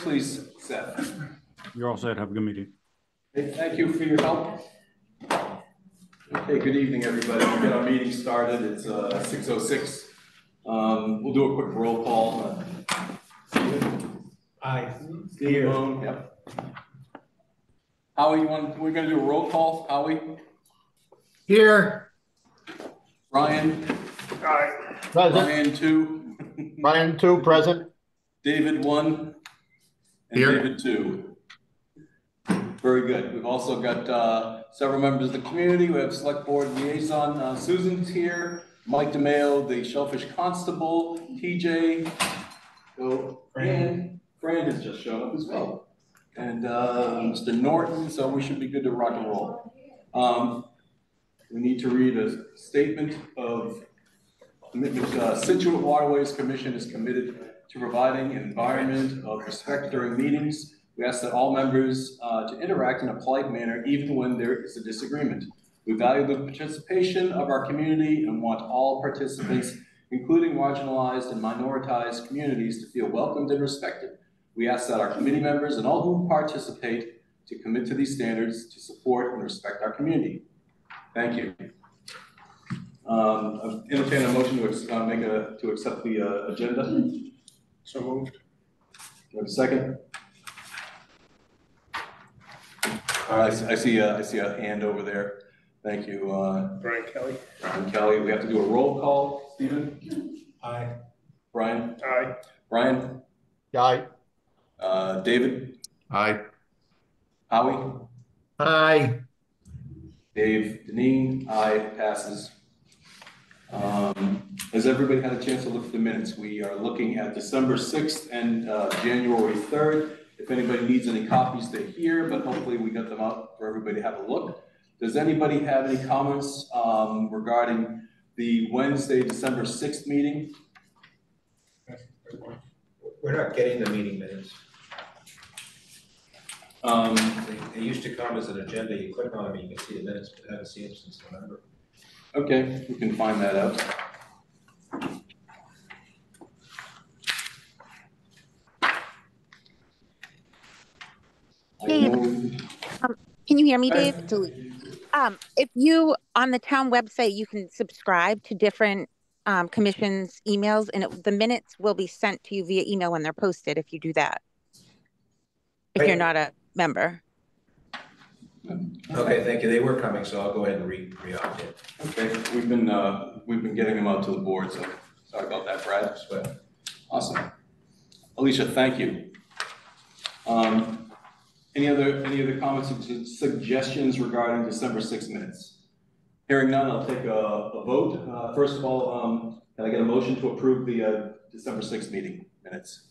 please, Seth. You're all set. Have a good meeting. Okay, thank you for your help. Okay, good evening, everybody. We'll get our meeting started. It's 6:06. We'll do a quick roll call. Aye. Steve Moan, yep. Howie, we're going to do a roll call. Howie? Here. Brian? Aye. Present. Brian, 2. Brian, 2, present. David, 1. And Here. David, 2. Very good. We've also got several members of the community. We have select board liaison. Susan's here. Mike DeMayo, the Shellfish Constable. TJ. And Fran has just shown up as well. And Mr. Norton, so we should be good to rock and roll. We need to read a statement of commitment. Scituate Waterways Commission is committed to providing an environment of respect during meetings. We ask that all members to interact in a polite manner, even when there is a disagreement. We value the participation of our community and want all participants, including marginalized and minoritized communities, to feel welcomed and respected. We ask that our committee members and all who participate to commit to these standards to support and respect our community. Thank you. Entertain a motion to accept the agenda. So moved. Do you have a second? I see a hand over there. Thank you. Brian Kelly. Brian Kelly. We have to do a roll call. Stephen? Aye. Brian? Aye. Brian? Aye. David? Aye. Howie? Aye. Dave? Deneen? Aye. Passes. Has everybody had a chance to look at the minutes? We are looking at December 6th and January 3rd. If anybody needs any copies, they're here, but hopefully we got them out for everybody to have a look. Does anybody have any comments regarding the Wednesday, December 6th meeting? We're not getting the meeting minutes. They used to come as an agenda. You click on them, you can see the minutes, but I haven't seen them since November. Okay, we can find that out. Dave, can you hear me, Dave? If you, on the town website, you can subscribe to different commissions' emails, and the minutes will be sent to you via email when they're posted if you do that, if you're not a member. Okay, thank you. They were coming, so I'll go ahead and re-opt it. Okay, we've been getting them out to the board, so sorry about that, Brad. But awesome. Alicia, thank you. Any other comments or suggestions regarding December 6th minutes? Hearing none, I'll take a vote. First of all, can I get a motion to approve the December 6th meeting minutes?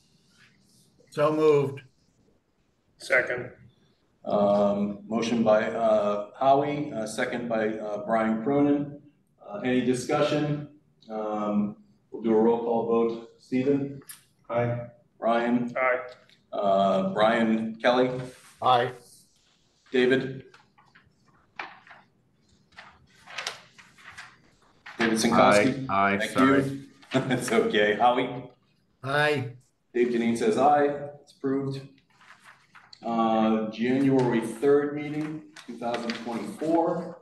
So moved. Second. Motion by Howie, second by Brian Cronin. Any discussion? We'll do a roll call vote. Stephen? Aye. Brian? Aye. Brian Kelly? Aye. David? David Sinkowski? Aye. Thank Sorry. you. It's okay. Howie? Aye. Dave Deneen says aye. It's approved. January 3rd meeting, 2024.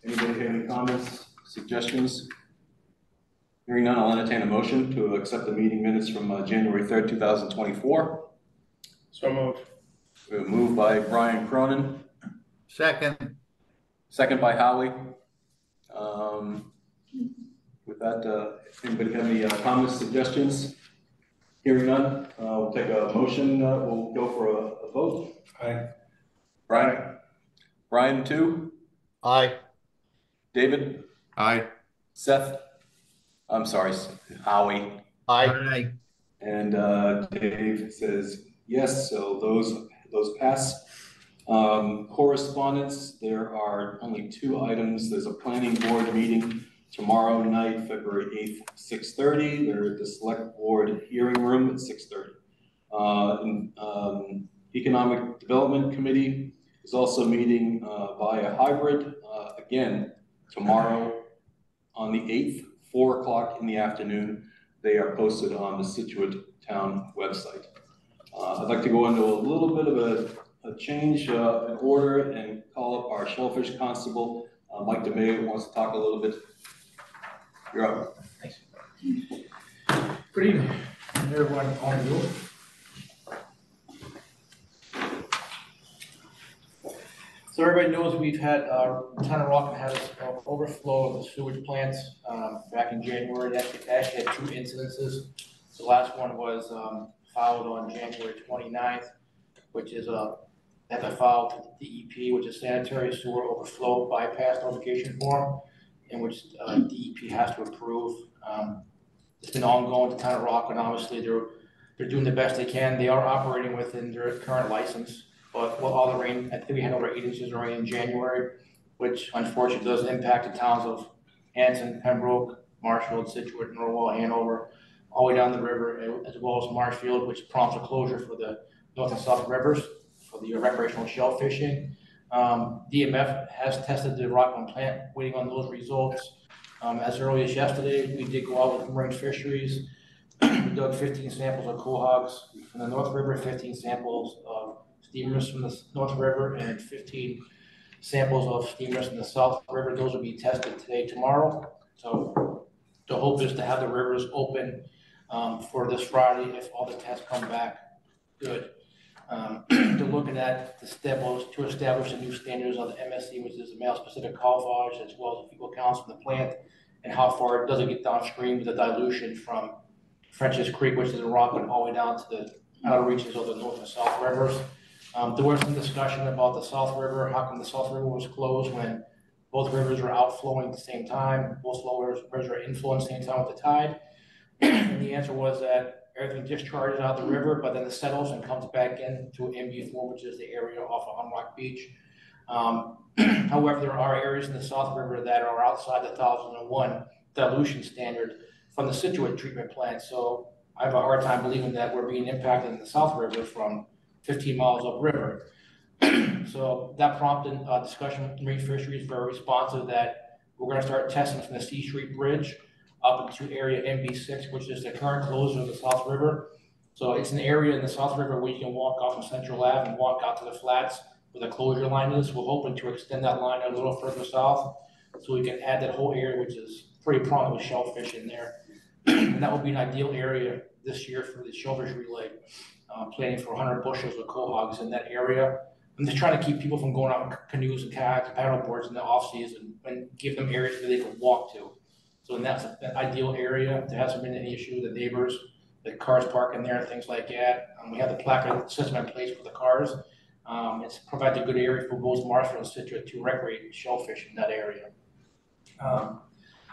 Anybody have any comments, suggestions? Hearing none, I'll entertain a motion to accept the meeting minutes from January 3rd, 2024. So moved. Moved by Brian Cronin. Second. Second by Howie. With that, anybody have any comments, suggestions? Hearing none, we'll take a motion. We'll go for a vote. Aye. Brian? Brian, 2. Aye. David? Aye. Seth? I'm sorry, Howie. Aye. And Dave says yes, so those pass. Correspondence, there are only 2 items. There's a planning board meeting tomorrow night, February 8th, 6:30. They're at the select board hearing room at 6:30. Economic Development Committee is also meeting via hybrid again tomorrow on the 8th, 4 o'clock in the afternoon. They are posted on the Scituate Town website. I'd like to go into a little bit of a change in order and call up our shellfish constable. Mike DeMay wants to talk a little bit. You're up. Thanks. Good evening, everyone on you. So everybody knows we've had Town of Rockland had an overflow of the sewage plants back in January. Actually had 2 incidences. The last one was filed on January 29th, which is at the file to the DEP, which is sanitary sewer overflow bypass notification form, in which DEP has to approve. It's been ongoing to Town of Rockland. Obviously, they're doing the best they can. They are operating within their current license, but with all the rain, I think we had over 8 inches of rain in January, which unfortunately does impact the towns of Hanson, Pembroke, Marshfield, Scituate, Norwell, Hanover, all the way down the river, as well as Marshfield, which prompts a closure for the North and South rivers for the recreational shell fishing. DMF has tested the Rockland plant, waiting on those results. As early as yesterday, we did go out with marine fisheries. We dug 15 samples of quahogs from the North River, 15 samples of steamers from the North River, and 15 samples of steamers from the South River. Those will be tested today, tomorrow. So the hope is to have the rivers open for this Friday if all the tests come back good. They're looking at the steps to establish the new standards of the MSC, which is the male-specific camouflage, as well as the fecal counts from the plant, and how far it doesn't get downstream with the dilution from French's Creek, which is in Rockland, all the way down to the outer reaches of the North and South rivers. There was some discussion about the South River. How come the South River was closed when both rivers were outflowing at the same time? Both rivers were inflowing at the same time with the tide. And the answer was that everything discharges out of the river, but then it settles and comes back into MB4, which is the area off of Humrock Beach. However, there are areas in the South River that are outside the 1001 dilution standard from the Scituate treatment plant. So I have a hard time believing that we're being impacted in the South River from 15 miles upriver. So that prompted a discussion with Marine Fisheries, very responsive, that we're going to start testing from the C Street Bridge up into area MB6, which is the current closure of the South River. So it's an area in the South River where you can walk off of Central Ave and walk out to the flats where the closure line is. We're hoping to extend that line a little further south so we can add that whole area, which is pretty prominent with shellfish in there. And that will be an ideal area this year for the shellfish relay, planning for 100 bushels of quahogs in that area. I'm just trying to keep people from going out in canoes and kayaks and paddle boards in the off season and give them areas where they can walk to. So that's an ideal area. There hasn't been any issue with the neighbors, the cars parking there and things like that. We have the placard system in place for the cars. It's provided a good area for both Marshfield and Scituate to recreate shellfish in that area.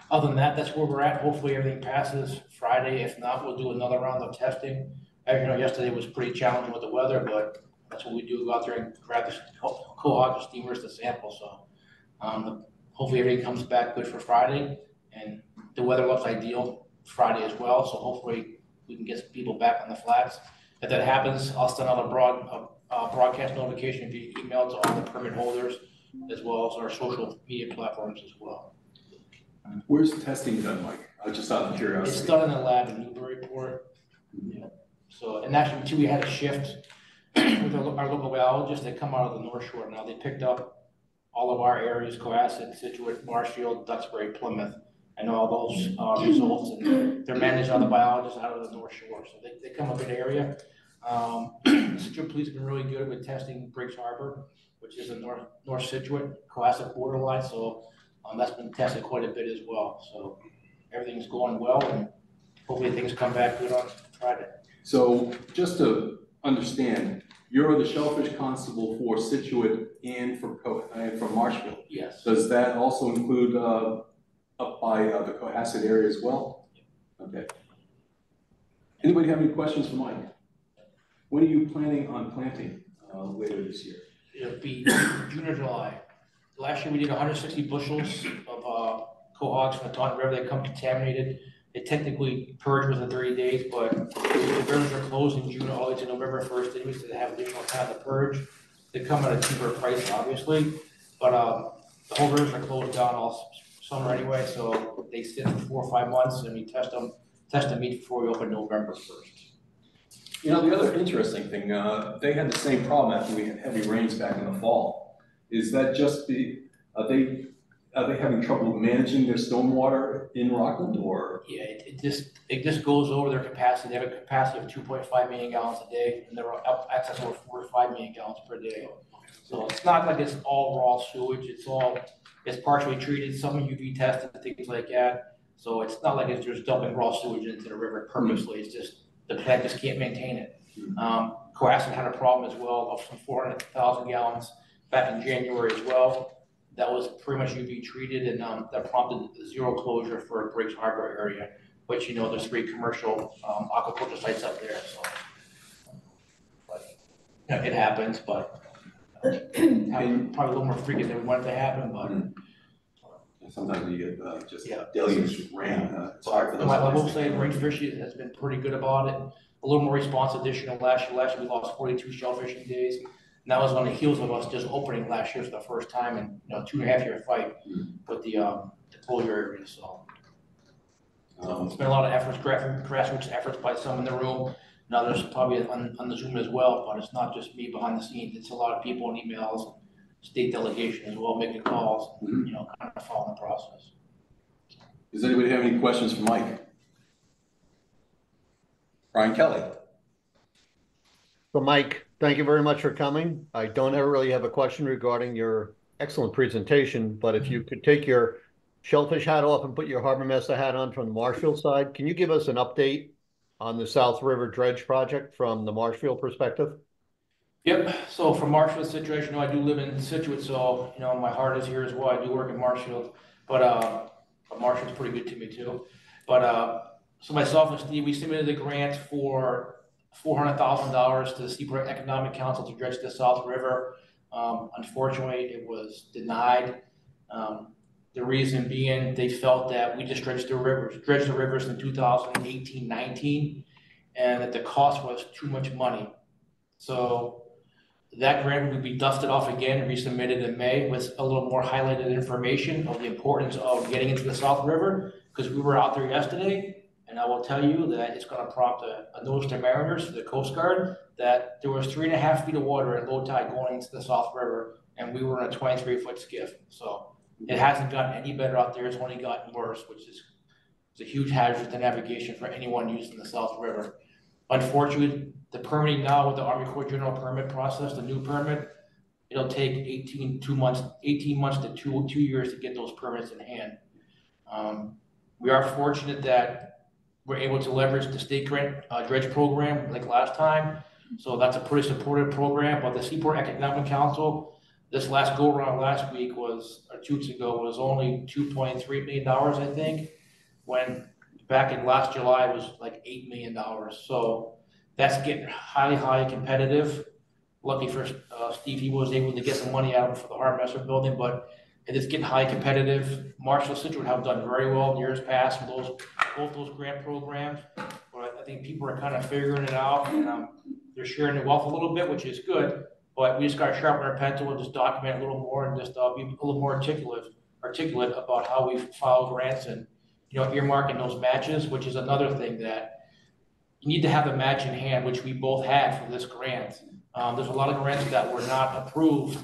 Other than that, that's where we're at. Hopefully everything passes Friday. If not, we'll do another round of testing. As you know, yesterday was pretty challenging with the weather, but that's what we do, go out there and grab the quahogs and steamers to sample. So hopefully everything comes back good for Friday. And the weather looks ideal Friday as well, so hopefully we can get some people back on the flats. If that happens, I'll send out a broadcast notification via email to all the permit holders, as well as our social media platforms as well. Where's testing done, Mike? Just out of curiosity. It's done in a lab in Newburyport. Yeah. So, and actually, too, we had a shift with our local biologists. They come out of the North Shore now. They picked up all of our areas: Cohasset, Scituate, Marshfield, Duxbury, Plymouth. I know all those results, and they're managed by the biologists out of the North Shore. So they come up in the area. Scituate Police have been really good with testing Briggs Harbor, which is in North Scituate, Cohasset borderline. So that's been tested quite a bit as well. So everything's going well, and hopefully things come back good on Friday. So just to understand, you're the shellfish constable for Scituate and for Marshfield. Yes. Does that also include up by the Cohasset area as well? Okay. Anybody have any questions for Mike? When are you planning on planting later this year? It'll be June or July. Last year we did 160 bushels of quahogs from the Taunton River. They come contaminated. They technically purge within 30 days, but the rivers are closed in June all the way to November 1st. Anyway, so they have additional time to purge. They come at a cheaper price, obviously, but the whole rivers are closed down all summer anyway, so they sit for 4 or 5 months, and we test the meat before we open November 1st. You know, the other interesting thing, they had the same problem after we had heavy rains back in the fall. Is that just are they having trouble managing their stormwater in Rockland, or? Yeah, it just goes over their capacity. They have a capacity of 2.5 million gallons a day, and they're up access over 4 to 5 million gallons per day. So it's not like it's all raw sewage. It's partially treated, some UV tested, things like that. So it's not like it's just dumping raw sewage into the river purposely. It's just the plant just can't maintain it. Cohasset had a problem as well of some 400,000 gallons back in January as well. That was pretty much UV treated, and that prompted the zero closure for Briggs Harbor area, which, you know, there's 3 commercial aquaculture sites up there, so. But, you know, it happens, but probably a little more frequent than we wanted to happen, but. Sometimes you get just Yeah. deluge of rain. It's hard for those. I will say Ring Fishy has been pretty good about it. A little more response additional last year. Last year we lost 42 shellfishing days. And that was on the heels of us just opening last year for the first time in, you know, 2.5 year fight with the closure area. So it's been a lot of efforts, grassroots efforts by some in the room, and others probably on the Zoom as well. But it's not just me behind the scenes. It's a lot of people in emails, state delegation as well, making calls, you know, kind of following the process. Does anybody have any questions for Mike? Brian Kelly. So Mike, thank you very much for coming. I don't ever really have a question regarding your excellent presentation, but if you could take your shellfish hat off and put your harbor master hat on from the Marshfield side, can you give us an update on the South River Dredge project from the Marshfield perspective? Yep. So for Marshfield situation, I do live in Scituate, so, you know, my heart is here as well. I do work in Marshfield, but Marshfield's pretty good to me too. But so myself and Steve, we submitted a grant for $400,000 to the Seaport Economic Council to dredge the South River. Unfortunately, it was denied. The reason being they felt that we just dredged the rivers in 2018-19, and that the cost was too much money. So that grant would be dusted off again and resubmitted in May with a little more highlighted information of the importance of getting into the South River, because we were out there yesterday, and I will tell you that it's going to prompt a notice to mariners for the Coast Guard that there was 3.5 feet of water at low tide going into the South River, and we were in a 23-foot skiff. So it hasn't gotten any better out there. It's only gotten worse, which is a huge hazard to navigation for anyone using the South River. Unfortunately, the permitting now with the Army Corps General permit process, the new permit, it'll take 18 months to two years to get those permits in hand. We are fortunate that we're able to leverage the state grant dredge program like last time. So that's a pretty supportive program. But the Seaport Economic Council, this last go around last week or 2 weeks ago, was only $2.3 million, I think, when back in last July it was like $8 million. So that's getting highly competitive. Lucky for Steve, he was able to get some money out of him for the harbor master building, but it is getting highly competitive. Marshall Scituate have done very well in years past with both those grant programs. But I think people are kind of figuring it out, and they're sharing the wealth a little bit, which is good. But we just got to sharpen our pencil and just document a little more and just be a little more articulate about how we file grants and, you know, earmarking those matches, which is another thing that you need to have a match in hand, which we both had for this grant. There's a lot of grants that were not approved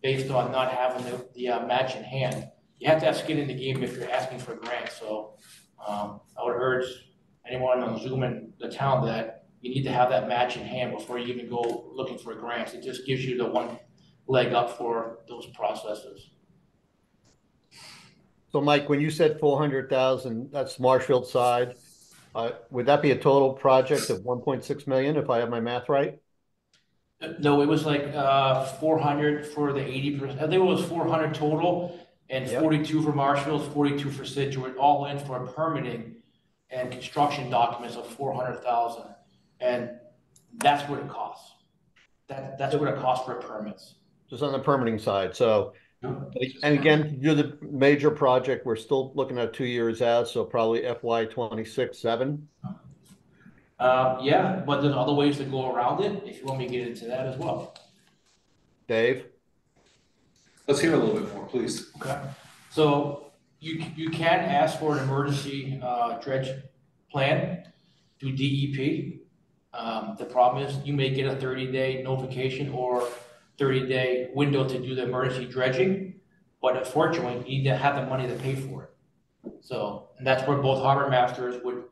based on not having the match in hand. You have to have skin in the game if you're asking for grants. So I would urge anyone on Zoom in the town that you need to have that match in hand before you even go looking for grants. It just gives you the one leg up for those processes. So Mike, when you said 400,000, that's Marshfield side. Would that be a total project of 1.6 million if I have my math right? No, it was like 400 for the 80%. I think it was 400 total, and 42 for Marshfield, 42 for Scituate, all in for permitting and construction documents of 400,000. And that's what it costs. That's what it costs for permits. Just on the permitting side. So, and again, to do the major project, we're still looking at 2 years out, so probably FY 26-7. Yeah, but there's other ways to go around it if you want me to get into that as well. Dave? Let's hear a little bit more, please. Okay. So you can ask for an emergency dredge plan through DEP. The problem is you may get a 30-day notification or 30-day window to do the emergency dredging, but unfortunately, you need to have the money to pay for it. So, and that's where both harbor masters would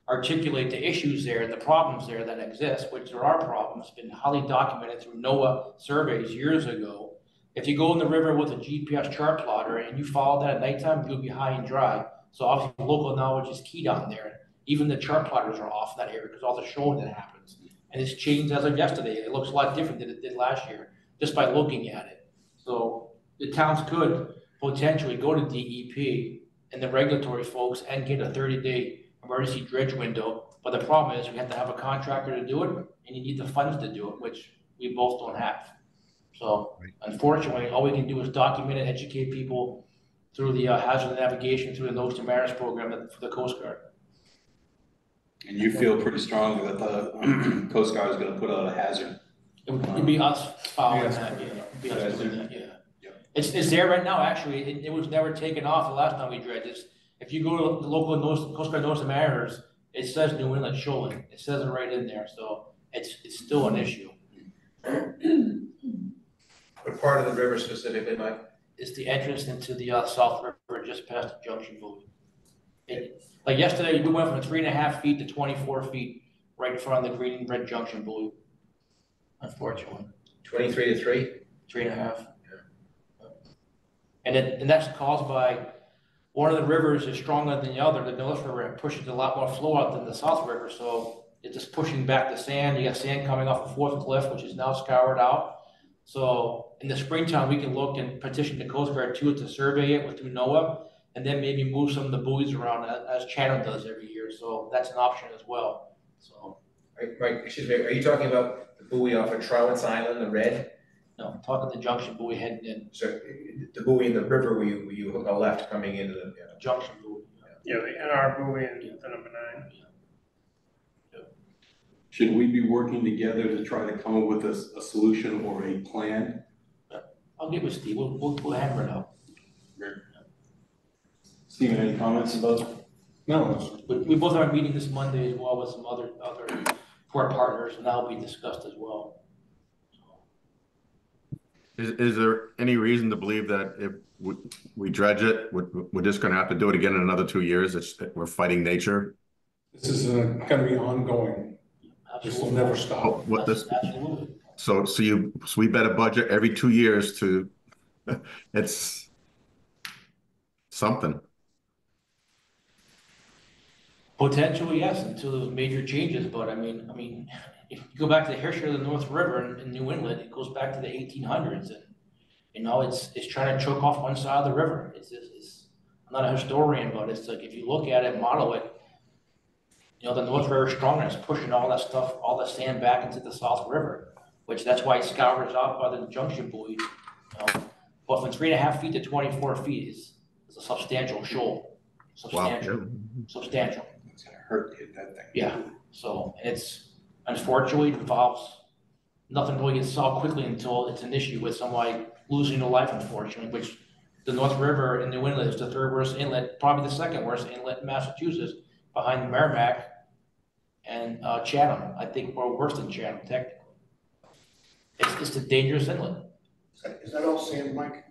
articulate the issues there and the problems there that exist, which there are problems, been highly documented through NOAA surveys years ago. If you go in the river with a GPS chart plotter and you follow that at nighttime, you'll be high and dry. So obviously local knowledge is key down there. Even the chart plotters are off that area because all the shoaling that happens. And it's changed as of yesterday. It looks a lot different than it did last year, just by looking at it. So the towns could potentially go to DEP and the regulatory folks and get a 30-day emergency dredge window. But the problem is we have to have a contractor to do it and you need the funds to do it, which we both don't have. So unfortunately, all we can do is document and educate people through the hazard navigation through the Notes to Mariners program for the Coast Guard. And you feel pretty strongly that the Coast Guard is gonna put out a hazard? It'd be us following that, yeah. It'd be us doing that, yeah. It's there right now, actually. It was never taken off the last time we dredged this. If you go to the local Coast Guard Notes to Mariners, it says New Inlet shoaling. It says it right in there, so it's still an issue. What part of the river specifically, Mike? It's the entrance into the South River just past the junction buoy. Like yesterday, we went from 3.5 feet to 24 feet right in front of the green and red junction buoy. Unfortunately. 23 to 3? 3.5. And that's caused by one of the rivers is stronger than the other. The North River, it pushes a lot more flow out than the South River, so it's just pushing back the sand. You got sand coming off the fourth cliff, which is now scoured out. So in the springtime, we can look and petition the Coast Guard to survey it through NOAA, and then maybe move some of the buoys around as Chatham does every year. So that's an option as well. So, Mike, excuse me, are you talking about the buoy off of Trowitz Island, the red? no, I'm talking the junction buoy heading in. So the buoy in the river where you hook a left coming into the Junction buoy. Yeah, the NR buoy and the number 9. Should we be working together to try to come up with a solution or a plan? I'll get with Steve. We'll hammer it out. Steven, any comments about? No, We both have a meeting this Monday as well with some other port partners, and that'll be discussed as well. Is there any reason to believe that if we dredge it, we're just going to have to do it again in another 2 years? We're fighting nature. this is gonna be ongoing. This will never stop. What this? Absolutely. So we better budget every 2 years to. It's something. Potentially, yes, until there's major changes, but I mean, if you go back to the history of the North River in New Inlet, it goes back to the 1800s, and you know, it's trying to choke off one side of the river. I'm not a historian, but it's like if you look at it, model it, you know, the North River is strong and it's pushing all that stuff, all the sand back into the South River, which that's why it scours out by the junction buoy. You know? But from 3.5 feet to 24 feet is a substantial shoal. Substantial. Wow. Substantial. It's gonna hurt to hit that thing. Yeah. So it's unfortunately it involves nothing really gets solved quickly until it's an issue with somebody losing their life, unfortunately, which the North River in New Inlet is the third worst inlet, probably the second worst inlet in Massachusetts, behind the Merrimack and Chatham. I think we're worse than Chatham, technically. It's a dangerous inlet. Is that all sand, Mike?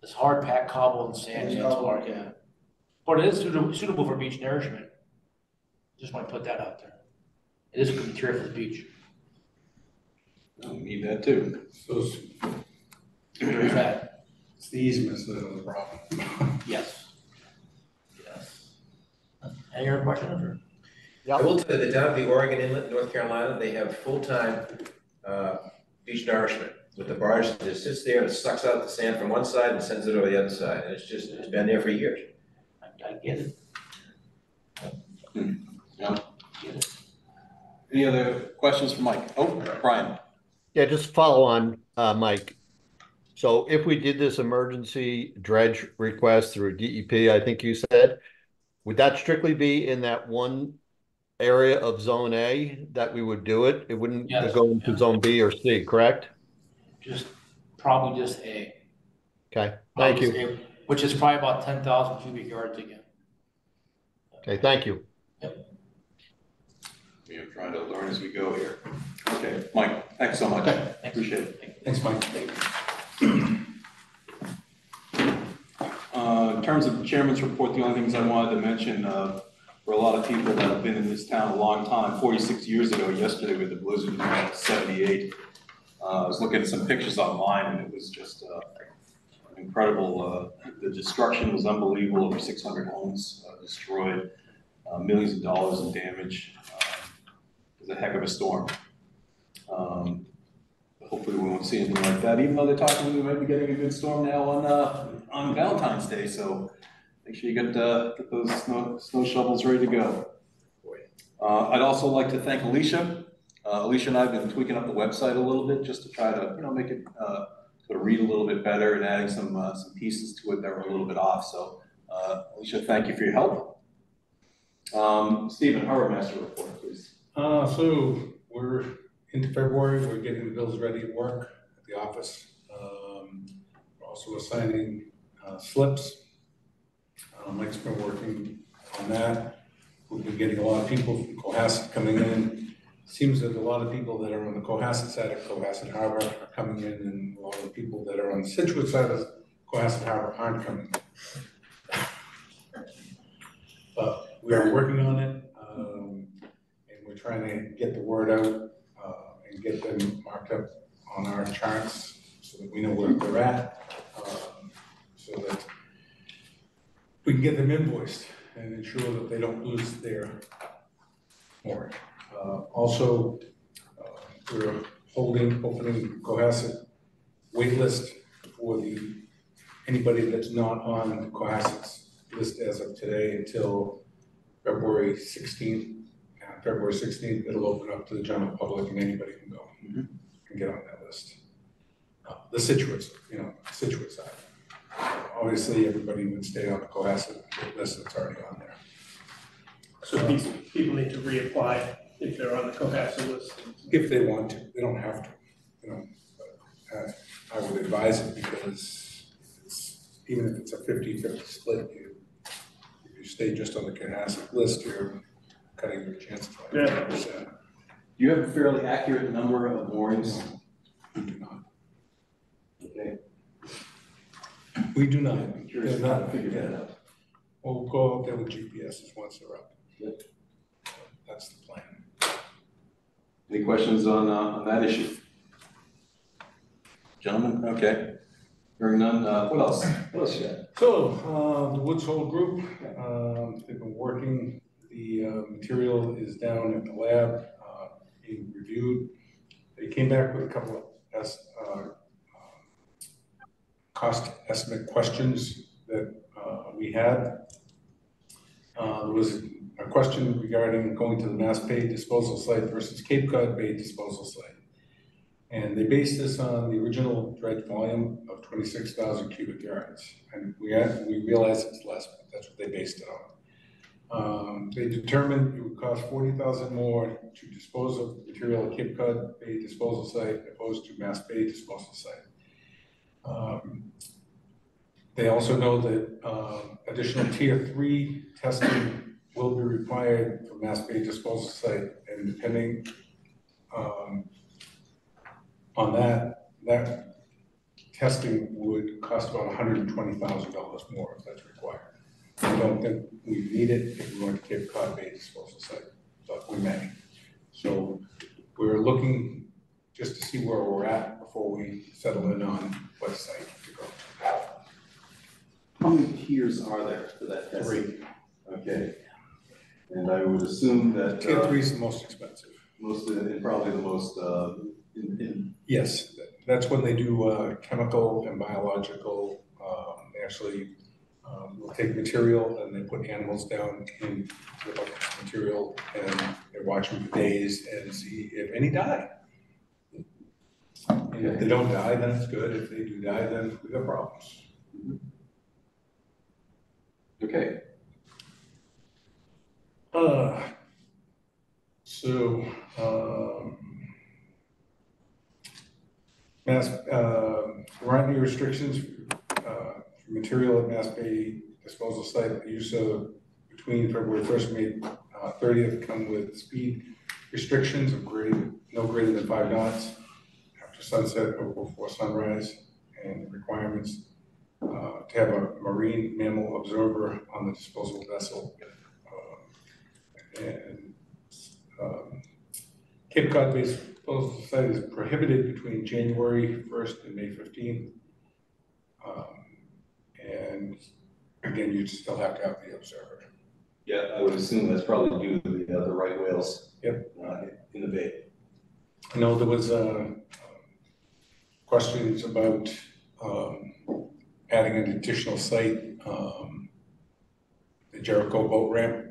It's hard packed cobble and sand, yeah, it's hard, yeah. But it is suitable for beach nourishment. Just want to put that out there. It is a good material for the beach. We need that too. So There's that. it's the easements that are the problem. Yes. Yes. Any other questions? Or? I will tell you that down at the Oregon Inlet, North Carolina, they have full-time beach nourishment with the barge that just sits there and sucks out the sand from one side and sends it over the other side. And it's been there for years. I get it. Yeah. Get it. Any other questions for Mike? Oh, Brian. Yeah, just follow on, Mike. So if we did this emergency dredge request through DEP, I think you said, would that strictly be in that one area of Zone A that we would do it? It wouldn't go into Zone B or C, correct? Probably just A. Okay, thank you. A, which is probably about 10,000 cubic yards again. Okay, thank you. Yep. I'm trying to learn as we go here. Okay, Mike, thanks so much. Okay. Appreciate it. Thanks, Mike. In terms of the chairman's report, the only things I wanted to mention, for a lot of people that have been in this town a long time, 46 years ago, yesterday with the blizzard in 78, I was looking at some pictures online and it was just incredible. The destruction was unbelievable. Over 600 homes destroyed, millions of dollars in damage. It was a heck of a storm. Hopefully we won't see anything like that, even though they're talking we might be getting a good storm now on Valentine's Day. So make sure you get those snow shovels ready to go. I'd also like to thank Alicia. Alicia and I have been tweaking up the website a little bit just to try to make it sort of read a little bit better and adding some pieces to it that were a little bit off. So Alicia, thank you for your help. Stephen, Harbor Master report, please. So we're into February. We're getting the bills ready at work at the office. We're also assigning slips. Mike's been working on that. We've been getting a lot of people from Cohasset coming in. Seems that a lot of people that are on the Cohasset side of Cohasset Harbor are coming in, and a lot of the people that are on the Scituate side of Cohasset Harbor aren't coming in. But we are working on it, and we're trying to get the word out and get them marked up on our charts so that we know where they're at, so that we can get them invoiced and ensure that they don't lose their mooring. Also, we're opening Cohasset waitlist for anybody that's not on Cohasset's list as of today until February 16th. February 16th, it'll open up to the general public and anybody can go and get on that list. The Scituate side. Obviously, everybody would stay on the Cohasset list that's already on there. So people need to reapply if they're on the Cohasset list. If they want to, they don't have to, but I would advise it because even if it's a 50-50 split, if you stay just on the Cohasset list, you're cutting your chances by 50%. Do you have a fairly accurate number of moorings? No, we do not. Okay. We do not. I'm curious how to figure that out. We'll go out there with GPSs once they're up. Yep. That's the plan. Any questions on that issue? Gentlemen, okay. Hearing none, what else? What else you got? So, the Woods Hole Group, they've been working. The material is down at the lab, being reviewed. They came back with a couple of cost estimate questions that we had. There was a question regarding going to the Mass Bay disposal site versus Cape Cod Bay disposal site. And they based this on the original dredge volume of 26,000 cubic yards. And we realized it's less, but that's what they based it on. They determined it would cost $40,000 more to dispose of the material at Cape Cod Bay disposal site opposed to Mass Bay disposal site. They also know that additional tier 3 testing will be required for Mass Bay disposal site, and depending on that testing would cost about $120,000 more if that's required. I don't think we need it if we went to Cape Cod Bay disposal site, but we may. So we're looking just to see where we're at before we settle in on what site to go to. How many tiers are there for that testing? 3. Okay. And I would assume that Tier 3 is the most expensive. Probably the most Yes, that's when they do chemical and biological. They actually will take material and they put animals down in the material and they watch them for days and see if any die. And if they don't die, then it's good. If they do die, then we got problems. Okay. There aren't any restrictions for material at Mass Bay disposal site. The use of between February 1st and May 30th come with speed restrictions of no greater than 5 knots after sunset or before sunrise, and requirements to have a marine mammal observer on the disposal vessel. And Cape Cod-based disposal site is prohibited between January 1st and May 15th. And again, you still have to have the observer. Yeah, I would assume that's probably due to the right whales. Yep. In the bay. I know there was questions about adding an additional site, the Jericho boat ramp.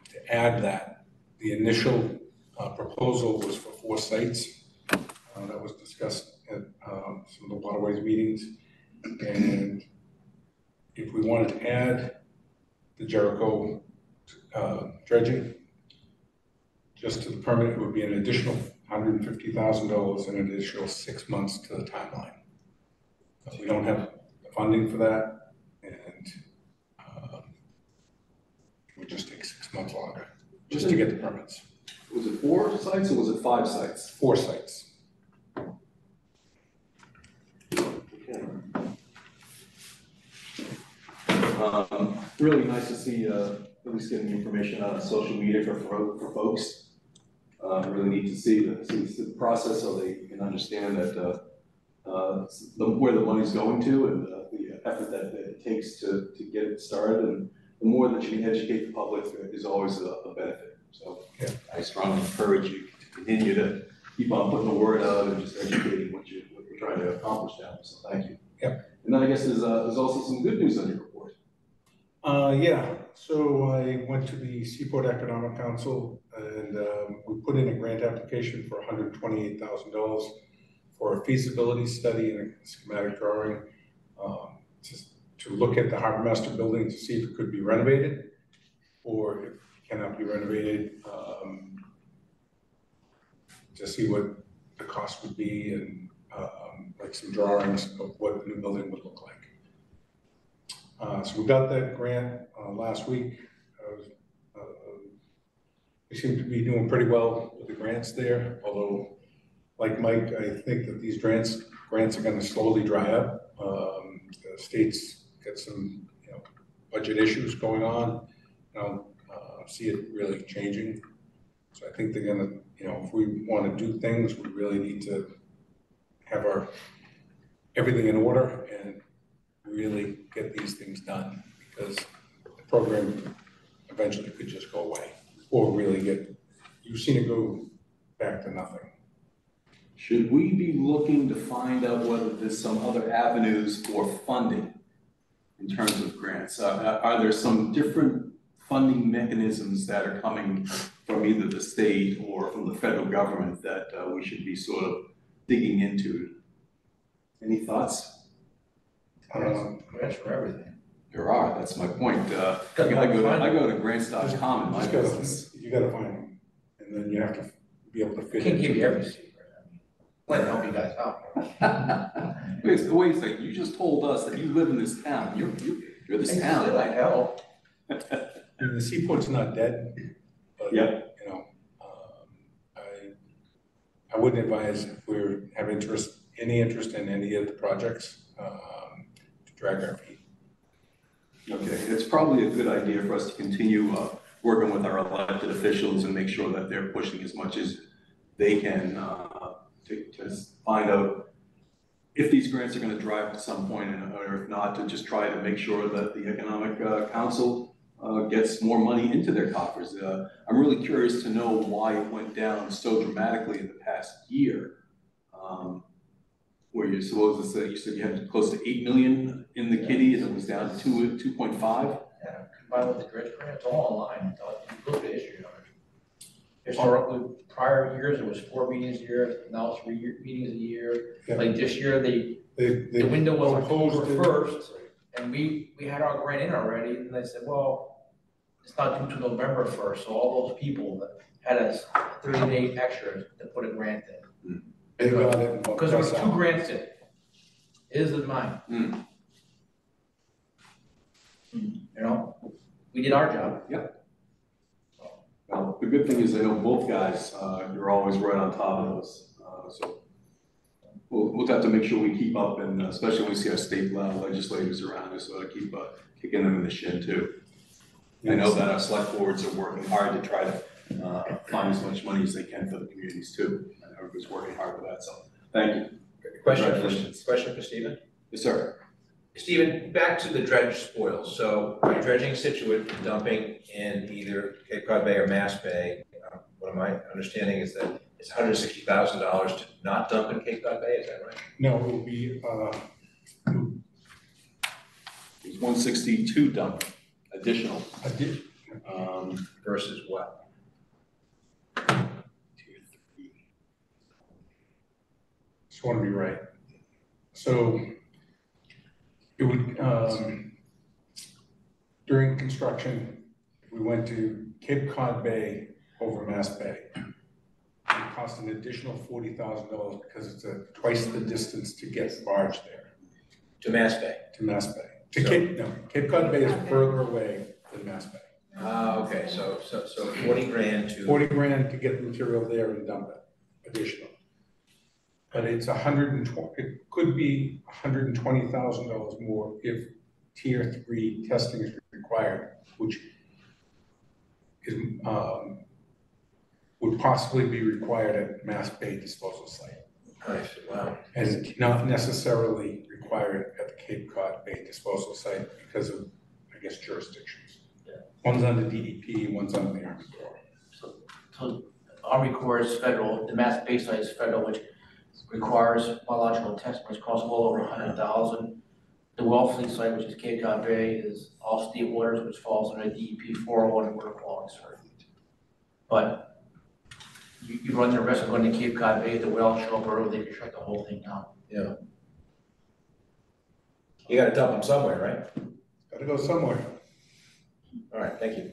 To add that, the initial proposal was for 4 sites. That was discussed at some of the waterways meetings. And if we wanted to add the Jericho dredging just to the permit, it would be an additional $150,000 and an additional 6 months to the timeline. We don't have the funding for that, and it would just take 6 months longer just to get the permits. Was it 4 sites or was it 5 sites? 4 sites. Okay. Really nice to see at least getting information out on social media for folks. Really need to see the process so they can understand that where the money's going to and the effort that it takes to get it started. And the more that you can educate the public is always a benefit. So yeah, I strongly encourage you to continue to keep on putting the word out and just educating what you're trying to accomplish down. So thank you. Yeah. And then I guess there's also some good news on your report. Yeah, so I went to the Seaport Economic Council and we put in a grant application for $128,000 for a feasibility study and a schematic drawing to look at the Harbor Master building to see if it could be renovated or if it cannot be renovated, to see what the cost would be and like some drawings of what the new building would look like. So we got that grant last week. We seem to be doing pretty well with the grants there, although like Mike, I think that these grants are going to slowly dry up. The state's got some budget issues going on. I don't see it really changing. So I think they're going to, if we want to do things, we really need to have everything in order and really get these things done, because the program eventually could just go away or really you've seen it go back to nothing. Should we be looking to find out whether there's some other avenues for funding in terms of grants? Are there some different funding mechanisms that are coming from either the state or from the federal government that we should be sort of digging into? Any thoughts? Grants for everything. There are, that's my point. I go to grants.com in my business. You got to find them, and then you have to be able to fit Can't it. give you every secret. Let me help you guys out. Wait a second, you just told us that you live in this town. You're this town. I help. The Seaport's not dead, but yep. I wouldn't advise if we have any interest in any of the projects to drag our feet. Okay, it's probably a good idea for us to continue working with our elected officials and make sure that they're pushing as much as they can to find out if these grants are going to drive at some point, or if not, to just try to make sure that the Economic Council gets more money into their coffers. I'm really curious to know why it went down so dramatically in the past year. Where you're supposed to say, you said you had close to 8 million in the kitty and it was down to 2.5? Yeah, combined with the dredge grant, it's all online. You look at the history of it. Historically, prior years, it was 4 meetings a year, now it's 3 meetings a year. Yeah. Like this year, the window was October 1st, and we had our grant in already, and they said, well, it's not due to November 1st, so all those people that had a 30-day extra to put a grant in. They got it. Because there was 2 grants in. His and mine. We did our job. Yep. Well, the good thing is I know both guys, you're always right on top of us. So we'll have to make sure we keep up, and especially when we see our state legislators around us, keep kicking them in the shin too. I know that our select boards are working hard to try to find as much money as they can for the communities too. And everybody's working hard for that, so thank you. Question for Stephen? Yes, sir. Stephen, back to the dredge spoils. So you're dredging Scituate, dumping in either Cape Cod Bay or Mass Bay. What my understanding is that it's $160,000 to not dump in Cape Cod Bay, is that right? No, it will be, It's 162 dump additional. Versus what? just want to be right. So it would, during construction, we went to Cape Cod Bay over Mass Bay. It cost an additional $40,000 because it's twice the distance to get the barge there. To Mass Bay? To Mass Bay. Cape Cod Bay is further away than Mass Bay. Okay, so 40 grand to. 40 grand to get the material there and dump it, additional. But it's it could be $120,000 more if tier 3 testing is required, which is, would possibly be required at Mass Bay disposal site. Nice, wow. And not necessarily required at the Cape Cod Bay disposal site because of, I guess, jurisdictions. Yeah. One's under DEP, one's under the Army Corps. So Army Corps is federal, the Mass Bay site is federal, which requires biological testing, which costs well over $100,000. The Wellfleet site, which is Cape Cod Bay, is all state waters, which falls under DEP 401 water quality cert. But you run the risk of going to Cape Cod Bay, the well show up early, they can shut the whole thing down. Yeah. You gotta dump them somewhere, right? Gotta go somewhere. All right, thank you.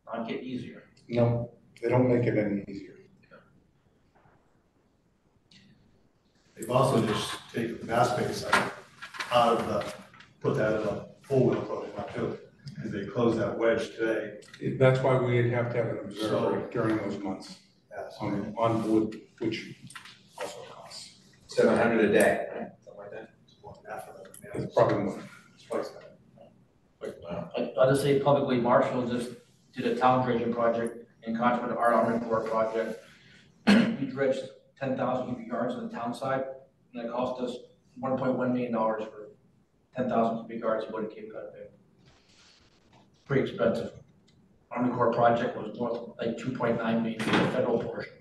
Not get easier. No, they don't make it any easier. They've also just taken the Mass Bay site out of put that in a four-wheel program too, because they closed that wedge today. That's why we have to have an observer during those months Yes. on board, which also costs. 700 a day, right? Something like that. It's more than half of it. Yeah, It's probably more. it's twice that. Wow. I'll just say publicly, Marshall just did a town dredging project in concert with our Army Corps project. We dredged 10,000 cubic yards on the town side, and it cost us $1.1 million for 10,000 cubic yards to go to Cape Cod Bay. Pretty expensive. Army Corps project was worth like 2.9 million for the federal portion.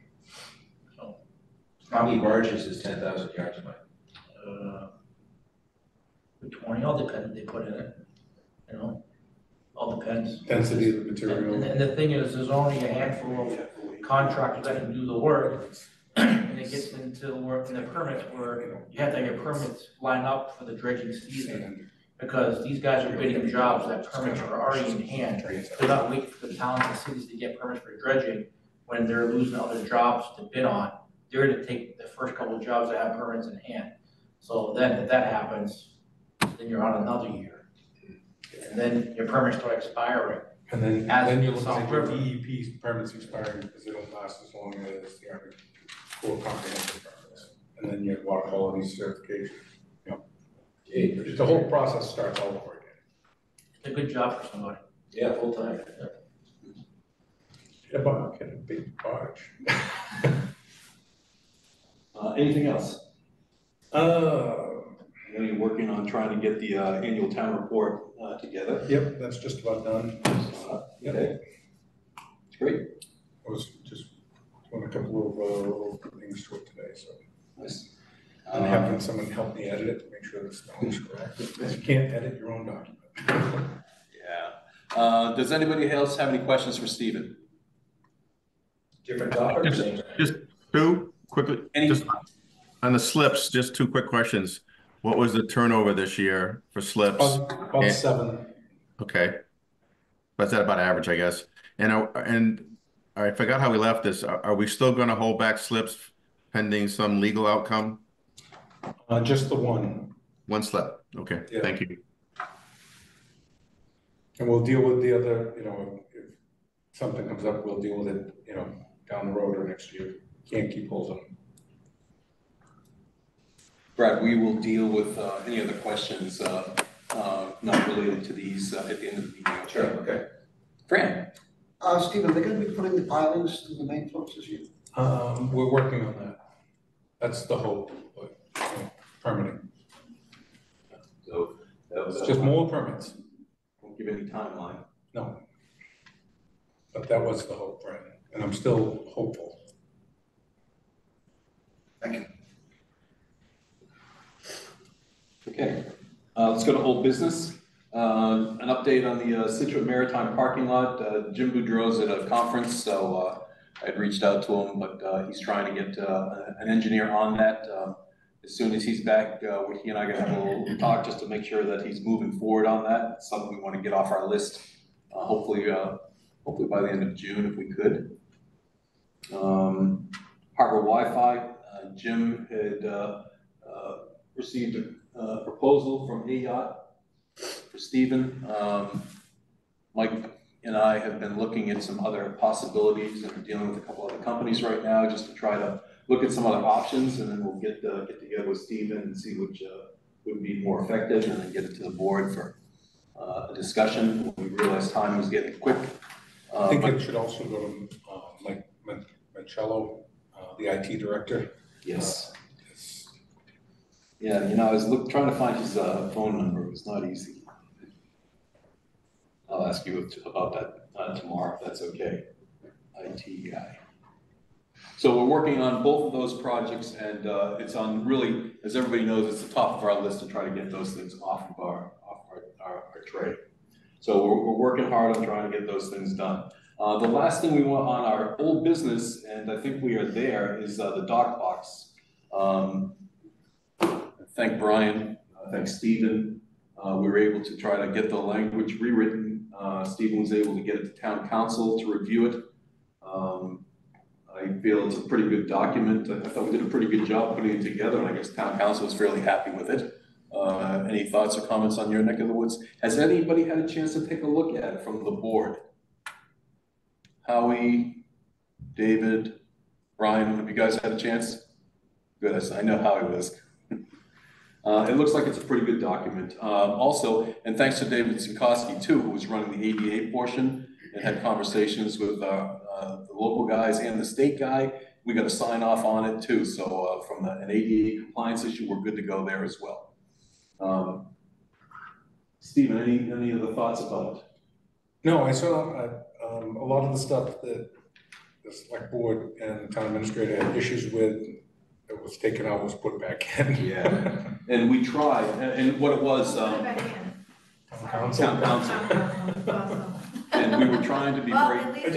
So, How many barges is 10,000 yards, Mike? 20, all depends what they put in it, you know, all depends. Density of the material. And the thing is, there's only a handful of contractors that can do the work, and it gets into the work and the permits where you have to have your permits line up for the dredging season, because these guys are bidding jobs that permits are already in hand. They're not waiting for the towns and cities to get permits for dredging when they're losing other jobs to bid on. They're to take the first couple of jobs that have permits in hand. So then if that happens, then you're on another year. And then your permits start expiring. And then you look South at your River. DEP permits expiring because they don't last as long as the Army Corps comprehensive permits. And then you have water quality certification. The whole process starts all over again. It's a good job for somebody. Yeah, full time. Get a big barge. Anything else? I know you're working on trying to get the annual town report together. Yep, that's just about done. Okay. It's great. I was just doing a couple of little things to it today, so. Nice. And having someone help me edit it to make sure the spelling is correct. Because you can't edit your own document. Yeah. Does anybody else have any questions for Stephen? Different topics? Just two quickly, just on the slips, just two quick questions. What was the turnover this year for slips? About 7. Okay. That's that about average, I guess. And I forgot how we left this. Are we still going to hold back slips pending some legal outcome? Just the one. One slip. Okay. Yeah. Thank you. And we'll deal with the other, if something comes up, we'll deal with it, you know, down the road or next year. Can't keep hold of them. Brad, we will deal with any other questions not related to these at the end of the meeting. Sure, okay. Fran? Stephen, are they gonna be putting the pilings to the main floats this year? We're working on that. That's the hope, but you know, permitting. So that was It's just more permits. Won't give any timeline. No. But that was the hope, Brandon, and I'm still hopeful. Thank you. Okay, let's go to old business. An update on the Scituate Maritime parking lot. Jim Boudreau's at a conference, so I'd reached out to him, but he's trying to get an engineer on that. As soon as he's back, he and I are gonna have a little talk just to make sure that he's moving forward on that. It's something we want to get off our list. Hopefully by the end of June, if we could. Harbor Wi-Fi. Jim had received a proposal from AYACT for Stephen. Mike and I have been looking at some other possibilities and are dealing with a couple other companies right now just to try to look at some other options, and then we'll get together with Stephen and see which would be more effective, and then get it to the board for a discussion. We realized time was getting quick. I think it should also go to Mike Mancello, the IT director. Yes. Yeah, you know, I was trying to find his phone number. It was not easy. I'll ask you about that tomorrow, if that's okay. IT guy. So we're working on both of those projects, and it's on really, as everybody knows, it's the top of our list to try to get those things off of our tray. So we're working hard on trying to get those things done. The last thing we want on our old business, and I think we are there, is the dock box. Thank Brian, thank Stephen. We were able to try to get the language rewritten. Stephen was able to get it to town council to review it. I feel it's a pretty good document. I thought we did a pretty good job putting it together, and I guess town council was fairly happy with it. Any thoughts or comments on your neck of the woods? Has anybody had a chance to take a look at it from the board? Howie, David, Brian, have you guys had a chance? Good, I know Howie was. It looks like it's a pretty good document. Also, and thanks to David Zukowski too, who was running the ADA portion and had conversations with the local guys and the state guy. We got a sign off on it too. So from an ADA compliance issue, we're good to go there as well. Stephen, any other thoughts about it? No, I saw a lot of the stuff that the select board and the town administrator had issues with that was taken out was put back in. Yeah, and we tried, and what it was, town council. And we were trying to be very. At least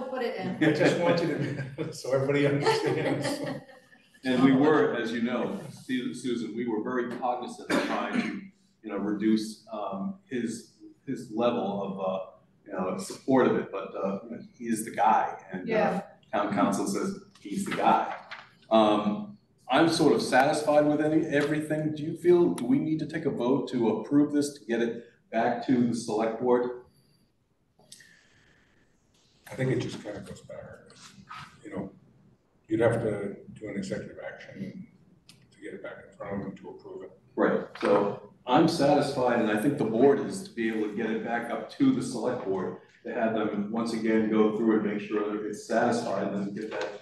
put it in. I just want you to, so everybody understands. And we were, as you know, Susan, we were very cognizant of trying to, you know, reduce his level of support of it, but you know, he is the guy, and town council says he's the guy. I'm sort of satisfied with everything. Do we need to take a vote to approve this to get it back to the select board? I think it just kind of goes back. You know, you'd have to do an executive action to get it back in front of them to approve it. Right, so I'm satisfied, and I think the board is to be able to get it back up to the select board, to have them once again go through and make sure that it's satisfied, and then get that,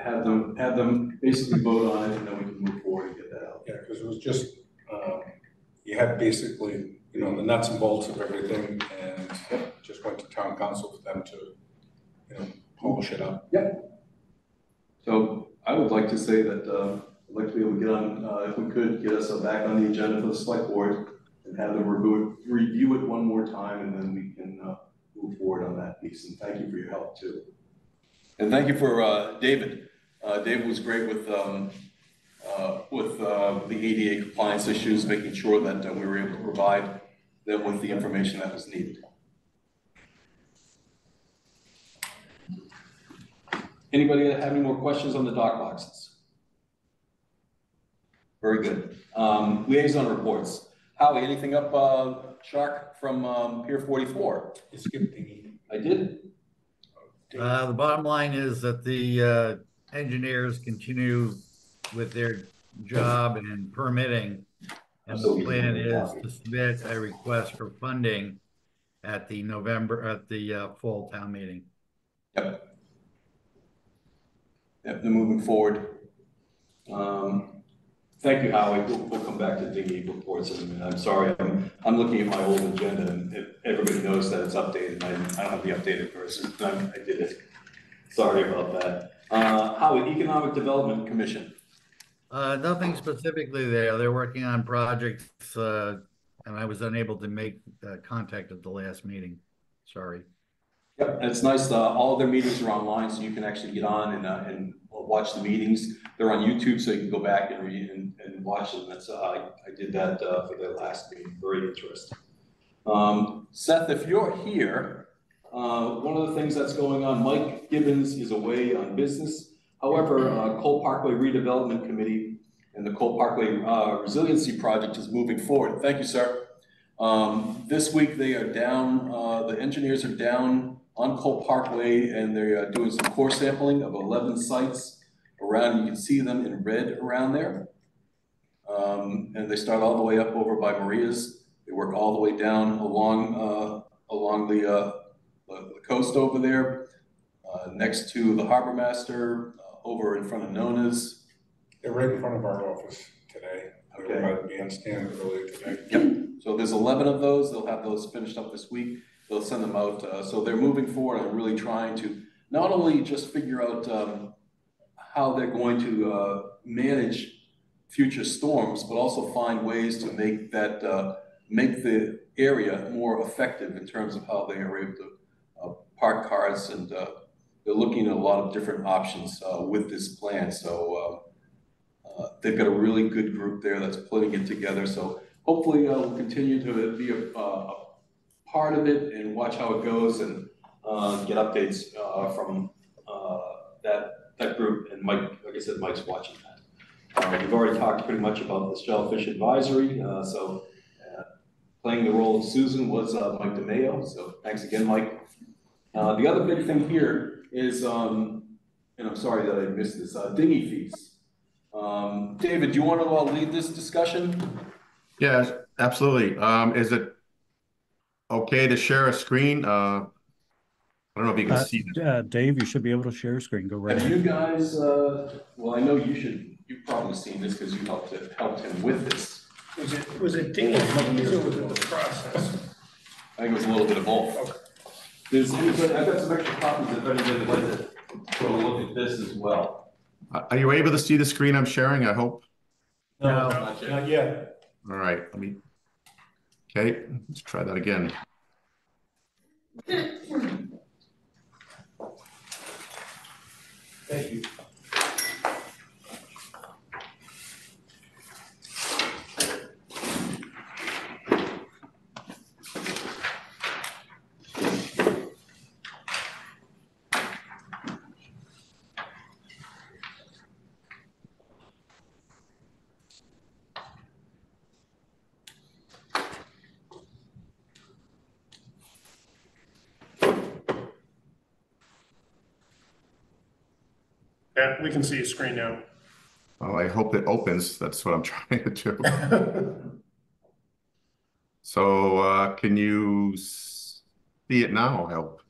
have them basically vote on it, and then we can move forward and get that out. Yeah, because it was just, you had basically, you know, the nuts and bolts of everything, and just went to town council for them to, you know, polish it up. Yep. So I would like to say that I'd like to be able to get on, if we could, get us back on the agenda for the select board and have them review it one more time, and then we can move forward on that piece. And thank you for your help too. And thank you for David. David was great with the ADA compliance issues, making sure that we were able to provide them with the information that was needed. Anybody have any more questions on the dock boxes? Very good. Liaison reports. Howie, anything up, Shark, from Pier 44? You skipped thingy. I did? The bottom line is that the engineers continue with their job and permitting. And the plan is to submit a request for funding at the fall town meeting. Yep. Yep, they're moving forward. Thank you, Howie. We'll come back to dinghy reports in a minute. I'm sorry, I'm looking at my old agenda, and everybody knows that it's updated. I don't have the updated version. I did it. Sorry about that. Howie, Economic Development Commission. Nothing specifically there. They're working on projects, and I was unable to make contact at the last meeting. Sorry. Yep, and it's nice. All of their meetings are online, so you can actually get on and watch the meetings. They're on YouTube, so you can go back and read and watch them. That's I did that for their last meeting. Very interesting. Seth, if you're here, one of the things that's going on, Mike Gibbons is away on business. However, Cole Parkway Redevelopment Committee and the Cole Parkway Resiliency Project is moving forward. Thank you, sir. This week they are down, the engineers are down on Cole Parkway, and they're doing some core sampling of 11 sites around. You can see them in red around there. And they start all the way up over by Maria's. They work all the way down along the coast over there, next to the Harbor Master, over in front of Nona's. They're right in front of our office today. Okay. They were by the bandstand earlier today. Yep. So there's 11 of those. They'll have those finished up this week. They'll send them out. So they're moving forward and really trying to not only just figure out how they're going to manage future storms, but also find ways to make that make the area more effective in terms of how they are able to park cars, and they're looking at a lot of different options with this plan. So they've got a really good group there that's putting it together. So hopefully we'll continue to be a part of it and watch how it goes, and get updates from that group. And Mike, like I said, Mike's watching that. We've already talked pretty much about the Shellfish Advisory. Playing the role of Susan was Mike DeMayo. So thanks again, Mike. The other big thing here is, and I'm sorry that I missed this, dinghy fees. David, do you want to lead this discussion? Yes, absolutely. Is it okay to share a screen? I don't know if you can see this. Dave, you should be able to share a screen. Go right Have ahead. you guys, well, I know you've probably seen this because you helped him with this. Was it dinghy fees or was it the process? I think it was a little bit of both. Okay. I've got some extra copies if anybody would like to go look at this as well. Are you able to see the screen I'm sharing, I hope? No, Not yet. All right, okay, let's try that again. Thank you. Yeah, we can see your screen now. Well, I hope it opens. That's what I'm trying to do. So can you see it now? I hope.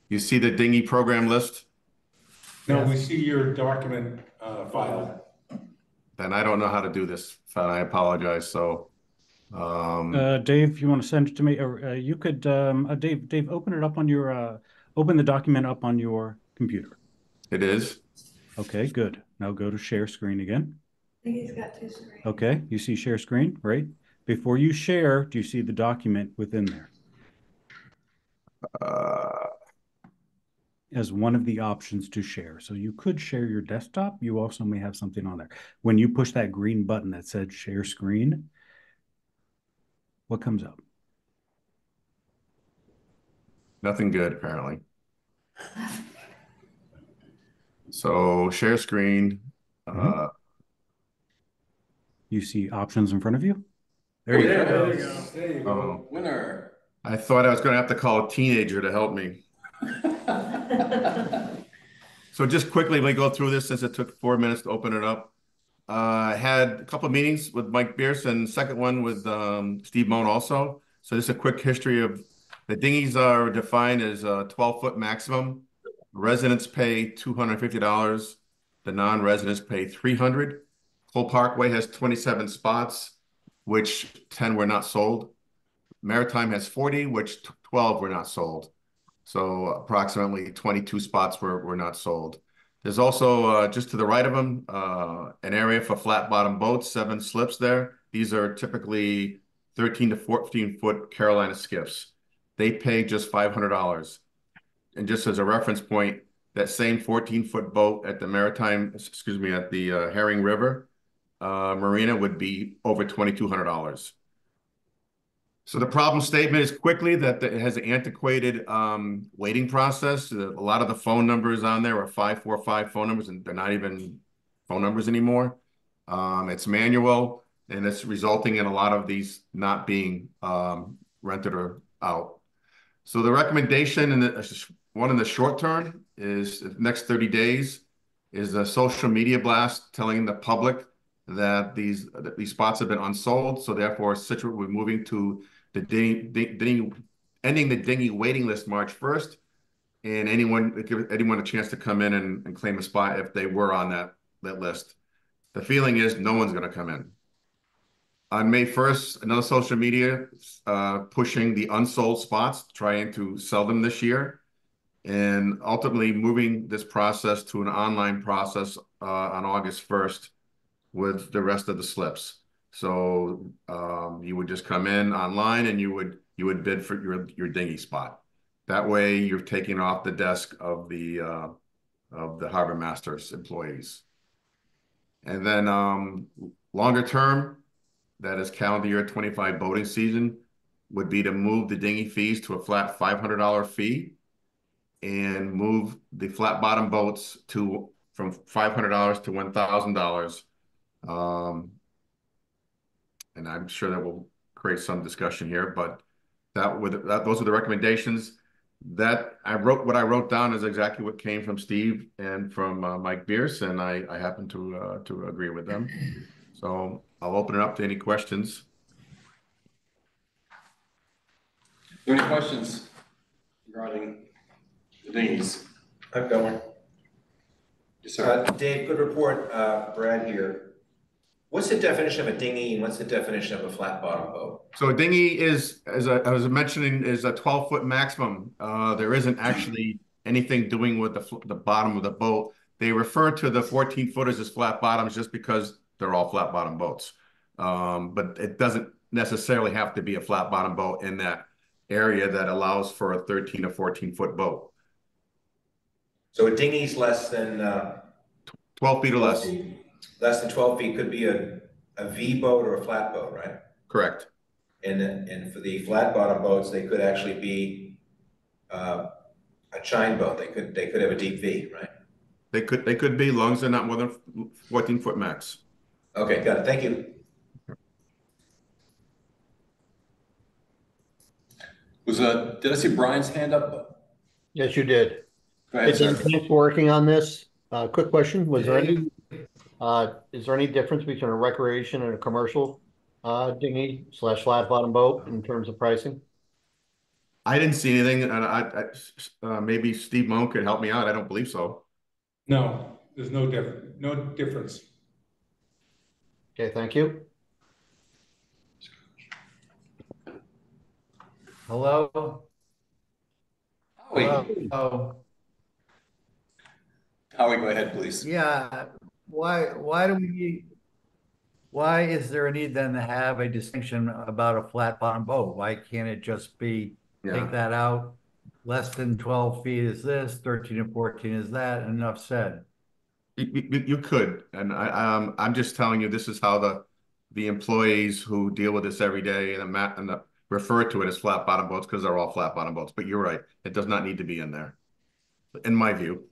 You see the dinghy program list? No, we see your document file. Then I don't know how to do this. I apologize. So, Dave, if you want to send it to me, or you could, Dave, open it up on your, open the document up on your computer. it is. Okay, good. Now go to share screen again. I think he's got two screens. Okay, you see share screen, right? Before you share, do you see the document within there? As one of the options to share. So you could share your desktop. You also may have something on there. When you push that green button that said share screen, what comes up? Nothing good, apparently. So share screen. You see options in front of you? There you go. There you go. There you go. Winner. I thought I was gonna have to call a teenager to help me. So just quickly, let me go through this since it took 4 minutes to open it up. I had a couple of meetings with Mike Bierce and second one with Steve Moan also. So just a quick history of the dinghies are defined as a 12-foot maximum. Residents pay $250. The non-residents pay $300. Cole Parkway has 27 spots, which 10 were not sold. Maritime has 40, which 12 were not sold. So approximately 22 spots were not sold. There's also, just to the right of them, an area for flat bottom boats, 7 slips there. These are typically 13 to 14 foot Carolina skiffs. They pay just $500. And just as a reference point, that same 14-foot boat at the at the Herring River Marina would be over $2,200. So the problem statement is quickly that it has an antiquated waiting process. A lot of the phone numbers on there are 545 phone numbers, and they're not even phone numbers anymore. It's manual, and it's resulting in a lot of these not being rented or out. So the recommendation in the short term is the next 30 days is a social media blast telling the public that these spots have been unsold. So therefore, Scituate will be moving to the ending the dinghy waiting list March 1st, and give anyone a chance to come in and claim a spot if they were on that list. The feeling is no one's going to come in. On May 1st, another social media pushing the unsold spots, trying to sell them this year, and ultimately moving this process to an online process on August 1st with the rest of the slips. So you would just come in online and you would bid for your dinghy spot. That way you're taking off the desk of the harbor master's employees. And then longer term, that is calendar year 25 boating season, would be to move the dinghy fees to a flat $500 fee and move the flat bottom boats from $500 to $1,000. And I'm sure that will create some discussion here, but those are the recommendations. What I wrote down is exactly what came from Steve and from Mike Bierce, and I happen to agree with them. So I'll open it up to any questions. Are there any questions regarding the dinghies? I've got one. Yes, sir. Dave, good report. Brad here. What's the definition of a dinghy and what's the definition of a flat bottom boat? So a dinghy is, as I was mentioning, is a 12-foot maximum. There isn't actually anything doing with the bottom of the boat. They refer to the 14-footers as flat bottoms just because they're all flat bottom boats. But it doesn't necessarily have to be a flat bottom boat in that area that allows for a 13 to 14-foot boat. So a dinghy's less than 12 feet or less. Less than 12 feet could be a V boat or a flat boat, right? Correct. And for the flat bottom boats, they could actually be a chine boat. They could have a deep V, right? They could be, as long as they're not more than 14-foot max. Okay, got it. Thank you. Did I see Brian's hand up? Yes, you did. Go ahead, sir. Thanks for working on this. Quick question: is there any difference between a recreation and a commercial dinghy / flat bottom boat in terms of pricing? I didn't see anything, and maybe Steve Moan could help me out. I don't believe so. No, there's no difference. Okay, thank you. Hello? Howie. Hello? Howie, go ahead, please. Yeah, why is there a need then to have a distinction about a flat bottom boat? Why can't it just be, take that out? Less than 12 feet is this, 13 and 14 is that, enough said. You could, and I'm just telling you, this is how the employees who deal with this every day and refer to it as flat bottom boats because they're all flat bottom boats. But you're right, it does not need to be in there, in my view.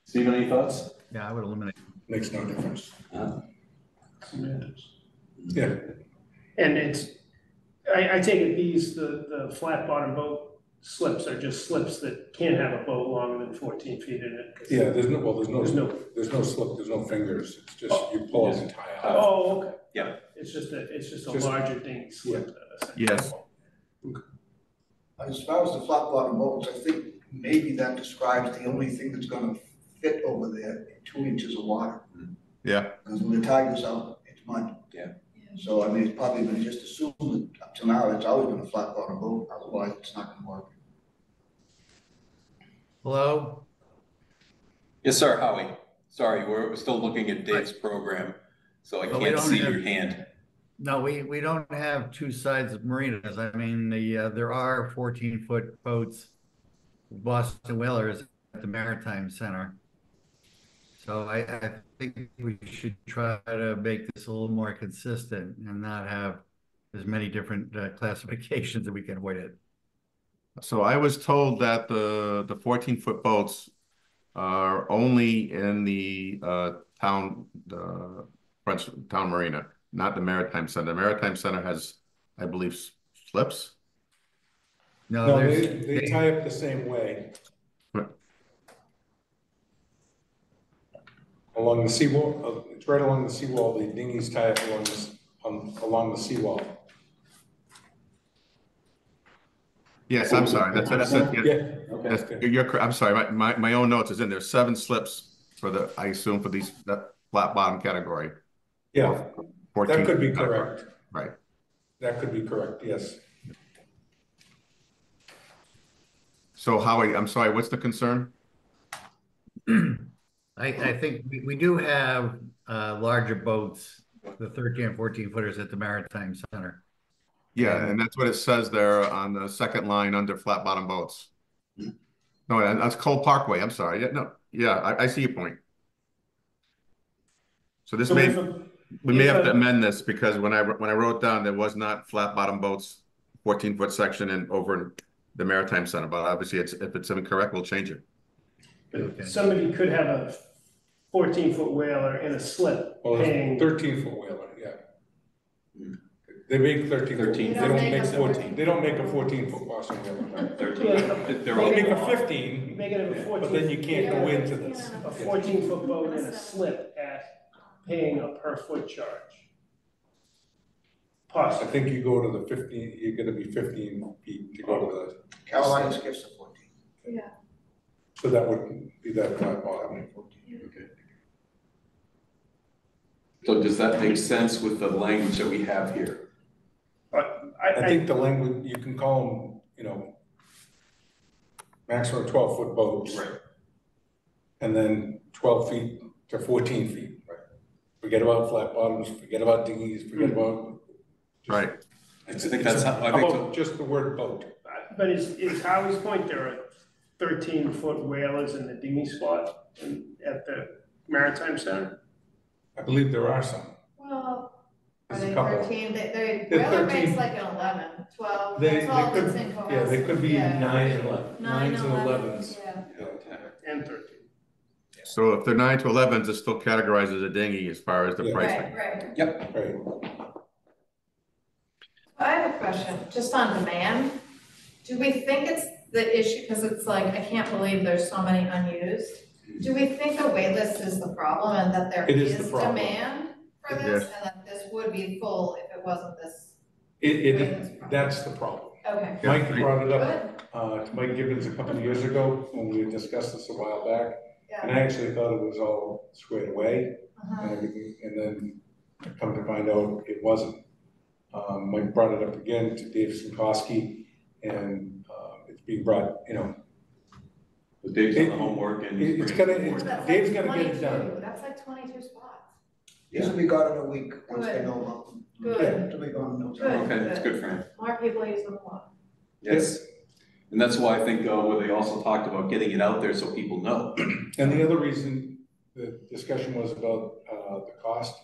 Steve, any thoughts? Yeah, I would eliminate. Makes no difference. Yeah. Yeah. And it's, I take it the flat bottom boat slips are just slips that can't have a boat longer than 14 feet in it. Yeah, there's no slip, there's no fingers, it's just, you pull it and tie out. Oh, okay. Yeah. It's just a larger dinghy slip. Yes. As far as the flat bottom boats, I think maybe that describes the only thing that's gonna fit over there in 2 inches of water. Yeah. Because when the tide goes out, it's mud. Yeah. So I mean, it's probably been just assumed that up to now, it's always been a flat bottom boat, otherwise it's not gonna work. Hello? Yes, sir, Howie. Sorry, we're still looking at Dave's program, so I Well, we can't don't see have- your hand. No, we don't have two sides of marinas. I mean, there are 14-foot boats, Boston Whalers at the Maritime Center. So I think we should try to make this a little more consistent and not have as many different classifications that we can avoid it. So I was told that the 14-foot boats are only in the town marina, not the Maritime Center. The Maritime Center has, I believe, slips. No, they tie up the same way. Along the seawall, it's right along the seawall, the dinghies tie up along the seawall. Yes, I'm sorry. That's Yeah. Okay. I'm sorry. My own notes is in there. 7 slips for I assume for these flat bottom category. Yeah, 14 that could be category. correct. Right. That could be correct, yes. So Howie, I'm sorry, what's the concern? I think we do have larger boats, the 13 and 14 footers at the Maritime Center. Yeah, and that's what it says there on the second line under flat bottom boats. No, that's Cole Parkway. I'm sorry. Yeah, no, yeah, I see your point. So this we may have to amend this because when I wrote down there was not flat bottom boats 14-foot section and over in the Maritime Center, but obviously if it's incorrect, we'll change it. But somebody could have a 14-foot whaler in a slip. Well, 13-foot whaler, yeah. They make 13. They don't make 14. They don't make a 14-foot Boston whaler. 13. They make a 15. Make it a 14. But then you can't go into this. A 14-foot boat in a slip at paying a per foot charge. I think you go to the 15. You're going to be 15 feet to go to the. Carolina skips the 14. Yeah. So that would be that flat bottom. Okay. So does that make sense with the language that we have here? I think the language, you can call them, maximum 12-foot boats. Right. And then 12 feet to 14 feet. Right. Forget about flat bottoms, forget about dinghies, forget about. Right. I think that's how, just the word boat. But is Howie's point, there are 13-foot whalers in the dinghy spot at the Maritime Center? I believe there are some. Well, are There's a they couple. 13? They're They're whaler 13. makes like an 11, 12. They That's all could, that's in yeah, they could be Yeah. 9 and 11. 9s and 11s. Yeah. And 13. So if they're 9 to 11s, it's still categorized as a dinghy as far as the pricing. Right. Yep. Right. I have a question, just on demand. Do we think it's the issue, because it's like, I can't believe there's so many unused. Do we think the wait list is the problem and that there It is is the problem. demand for this and that this would be full if it wasn't this? That's the problem. Okay. Mike brought it Good. up to Mike Gibbons a couple of years ago when we had discussed this a while back. And Yeah. I actually thought it was all squared away and everything, and then come to find out it wasn't. Mike brought it up again to Dave Sinkowski, and it's being brought, Dave's on the homework and Dave's gonna get it done. That's like 22 spots. These will be gone in a week, once they know about them. Good. They'll be gone in no Good. time. Okay, that's good for him. More people use them a lot. Yes. And that's why I think where they also talked about getting it out there so people know. And the other reason the discussion was about the cost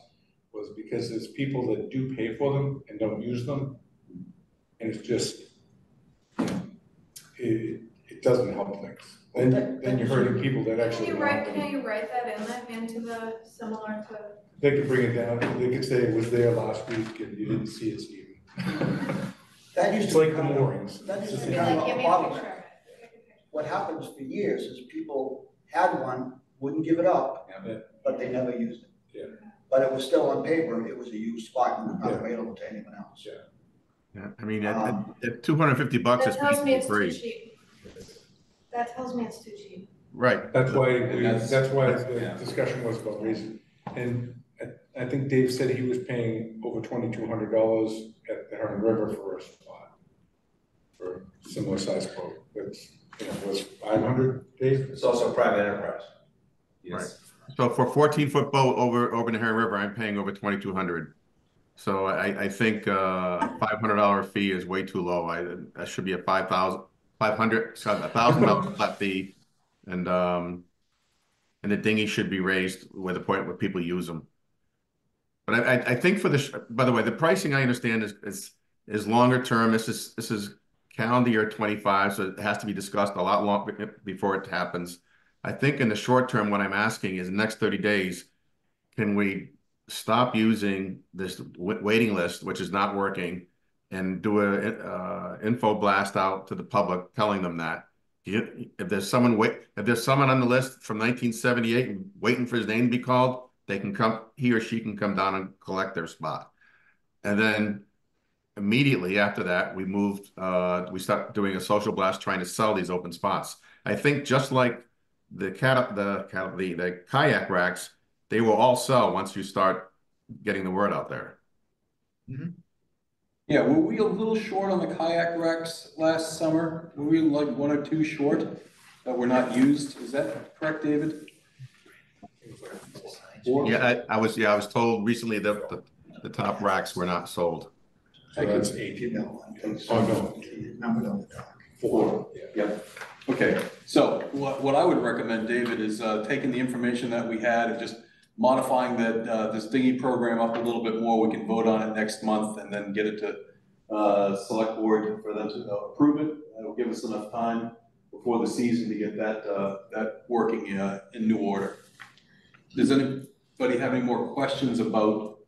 was because there's people that do pay for them and don't use them. And it's just, it doesn't help things. Then you're hurting people that actually want them. Can you write that in there into the similar to? They could bring it down, they could say it was there last week and you didn't see it, Stephen. That used It's to be like the kind of, moorings. that used to Be be kind like, of give a me a bottleneck. picture. What happens for years is people had one, wouldn't give it up, Yeah. but they never used it. Yeah. But it was still on paper, it was a used spot and not available to anyone else. Yeah, I mean, at $250, That it's tells me basically it's too free. cheap. That tells me it's too cheap. Right. That's why, that's why the yeah. discussion was about raising. And I think Dave said he was paying over $2,200 at the Herman River for a spot, for a similar size boat. It's, was 500, Dave? It's also a private enterprise. Right. So for a 14-foot boat over the Herring River, I'm paying over $2,200. So I think $500 fee is way too low. That should be a $1,000 flat fee, and the dinghy should be raised where the point where people use them. But I think for by the way, the pricing I understand is longer term. This is calendar year 25, so it has to be discussed a lot longer before it happens. I think in the short term, what I'm asking is the next 30 days, can we stop using this waiting list, which is not working, and do a info blast out to the public telling them that if there's someone on the list from 1978 and waiting for his name to be called, they can come, he or she can come down and collect their spot. And then immediately after that, we start doing a social blast trying to sell these open spots. I think just like the kayak racks, they will all sell once you start getting the word out there. Mm-hmm. Yeah, were we a little short on the kayak racks last summer? Were we like one or two short that were not used? Is that correct, David? Yeah, I was told recently that the top racks were not sold. So that's 8. Oh, no. Number on the dock. 4. Yeah. Okay, so what I would recommend, David, is taking the information that we had and just modifying this dinghy program up a little bit more. We can vote on it next month and then get it to select board for them to approve it. It'll give us enough time before the season to get that working in new order. Does anybody have any more questions about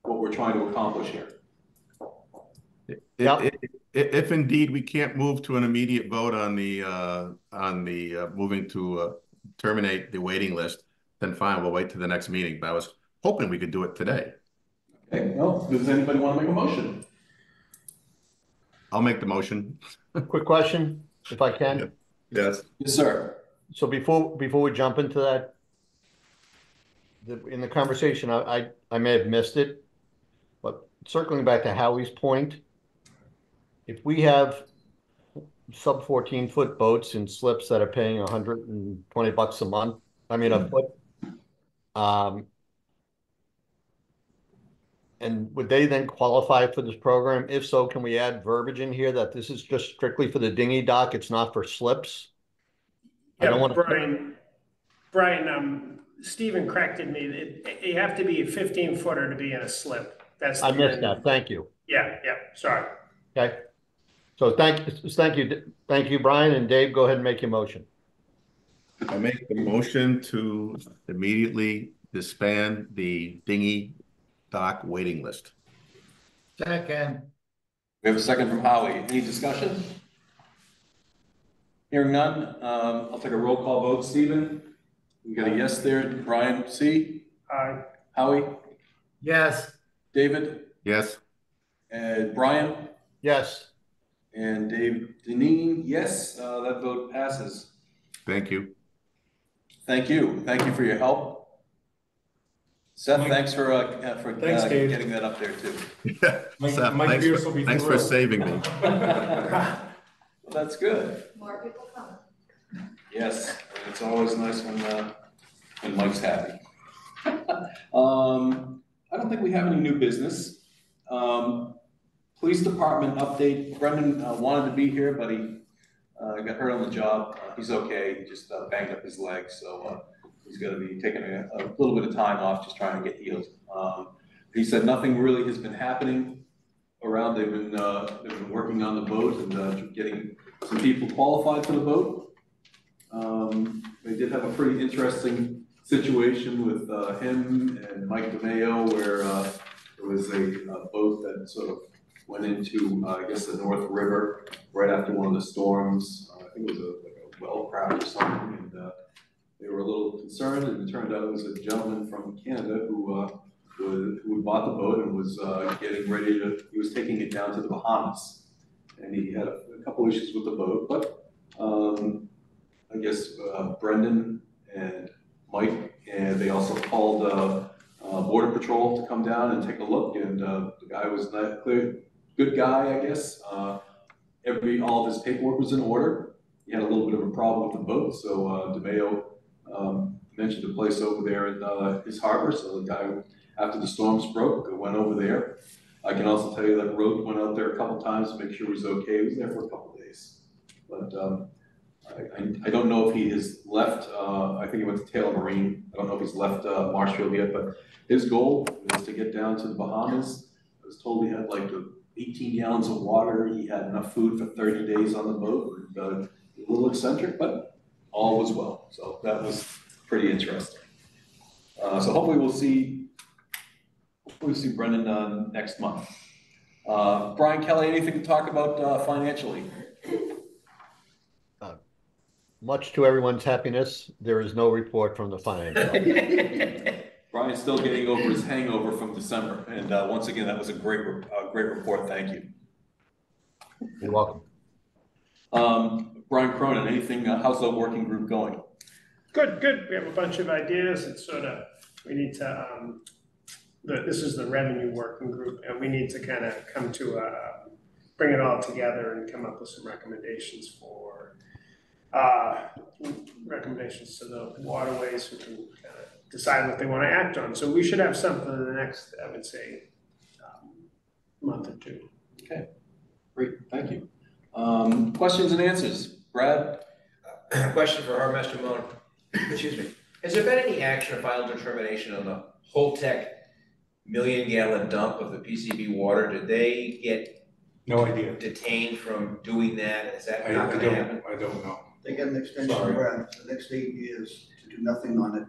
what we're trying to accomplish here? If indeed we can't move to an immediate vote on the moving to terminate the waiting list, then fine, we'll wait to the next meeting. But I was hoping we could do it today. Okay, well, does anybody want to make a motion? I'll make the motion. Quick question, if I can. Yes. Yes, sir. So before we jump into that, in the conversation, I may have missed it, but circling back to Howie's point, if we have sub 14-foot boats and slips that are paying $120 a month, I mean a foot, and would they then qualify for this program? If so, can we add verbiage in here that this is just strictly for the dinghy dock? It's not for slips? Yeah, I don't want Brian, Stephen corrected me. You have to be a 15-footer to be in a slip. I missed that. Thank you. Yeah, sorry. Okay. So thank you, Brian, and Dave, go ahead and make your motion. I make the motion to immediately disband the dinghy dock waiting list. Second. We have a second from Howie. Any discussion? Hearing none, I'll take a roll call vote. Stephen? We got a yes there. Brian C? Aye. Howie? Yes. David? Yes. And Brian? Yes. And Dave Deneen, yes, that vote passes. Thank you. Thank you. Thank you for your help. Seth, Mike, thanks for Dave. getting that up there too. Seth, Mike Pierce will be thanks for saving me. Well, that's good. More people coming. Yes, it's always nice when Mike's happy. I don't think we have any new business. Police department update. Brendan wanted to be here, but he got hurt on the job. He's okay. He just banged up his leg, so he's going to be taking a little bit of time off, just trying to get healed. He said nothing really has been happening around. They've been working on the boat and getting some people qualified for the boat. They did have a pretty interesting situation with him and Mike DeMeo, where there was a boat that sort of went into, I guess, the North River right after one of the storms. I think it was like a well craft or something, and they were a little concerned, and it turned out it was a gentleman from Canada who had bought the boat and was getting ready to, he was taking it down to the Bahamas. And he had a couple issues with the boat, but I guess Brendan and Mike, and they also called Border Patrol to come down and take a look, and the guy was not clear, good guy, I guess. All of his paperwork was in order. He had a little bit of a problem with the boat, so DeMayo mentioned a place over there in his harbor, so the guy, after the storms broke, went over there. I can also tell you that Road went out there a couple times to make sure he was okay. He was there for a couple days. But I don't know if he has left. I think he went to Taylor Marine. I don't know if he's left Marshfield yet, but his goal was to get down to the Bahamas. I was told he had like 18 gallons of water. He had enough food for 30 days on the boat. And, a little eccentric, but all was well. So that was pretty interesting. So hopefully we'll see Brendan next month. Brian Kelly, anything to talk about financially? Much to everyone's happiness, there is no report from the finance office. Brian's still getting over his hangover from December, and once again, that was a great report. Thank you. You're welcome. Brian Cronin, anything? How's the working group going? Good, good. We have a bunch of ideas. It's sort of, we need to, this is the revenue working group, and we need to kind of come to bring it all together and come up with some recommendations for recommendations to the waterways who can kind of decide what they want to act on. So we should have something in the next, I would say, month or two. Okay, great, thank you. Questions and answers. Brad? Question for Harvester Moan. Excuse me. Has there been any action or final determination on the Holtec million-gallon dump of the PCB water? Did they get no idea detained from doing that? Is that not going to happen? I don't know. They get an extension grant for the next 8 years to do nothing on it.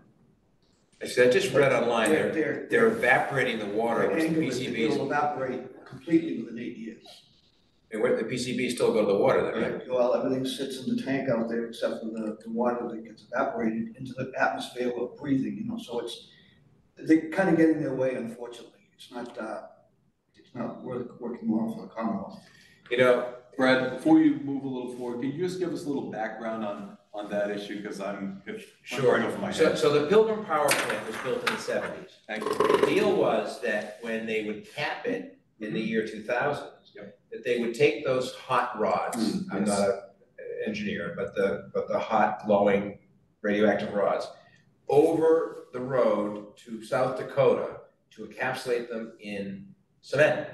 I just read online, they're evaporating the water, which the PCBs will evaporate completely within 8 years. And where the PCBs still go to the water then, right? Well, everything sits in the tank out there except for the water that gets evaporated into the atmosphere we're breathing, you know, so they're kind of getting their way, unfortunately. It's not working well for the Commonwealth. You know, Brad, before you move a little forward, can you just give us a little background on that issue? Because sure. So the Pilgrim Power Plant was built in the 70s. Thank you. The deal was that when they would cap it in the year 2000, that they would take those hot rods. I'm not an engineer, but the hot glowing radioactive rods over the road to South Dakota to encapsulate them in cement.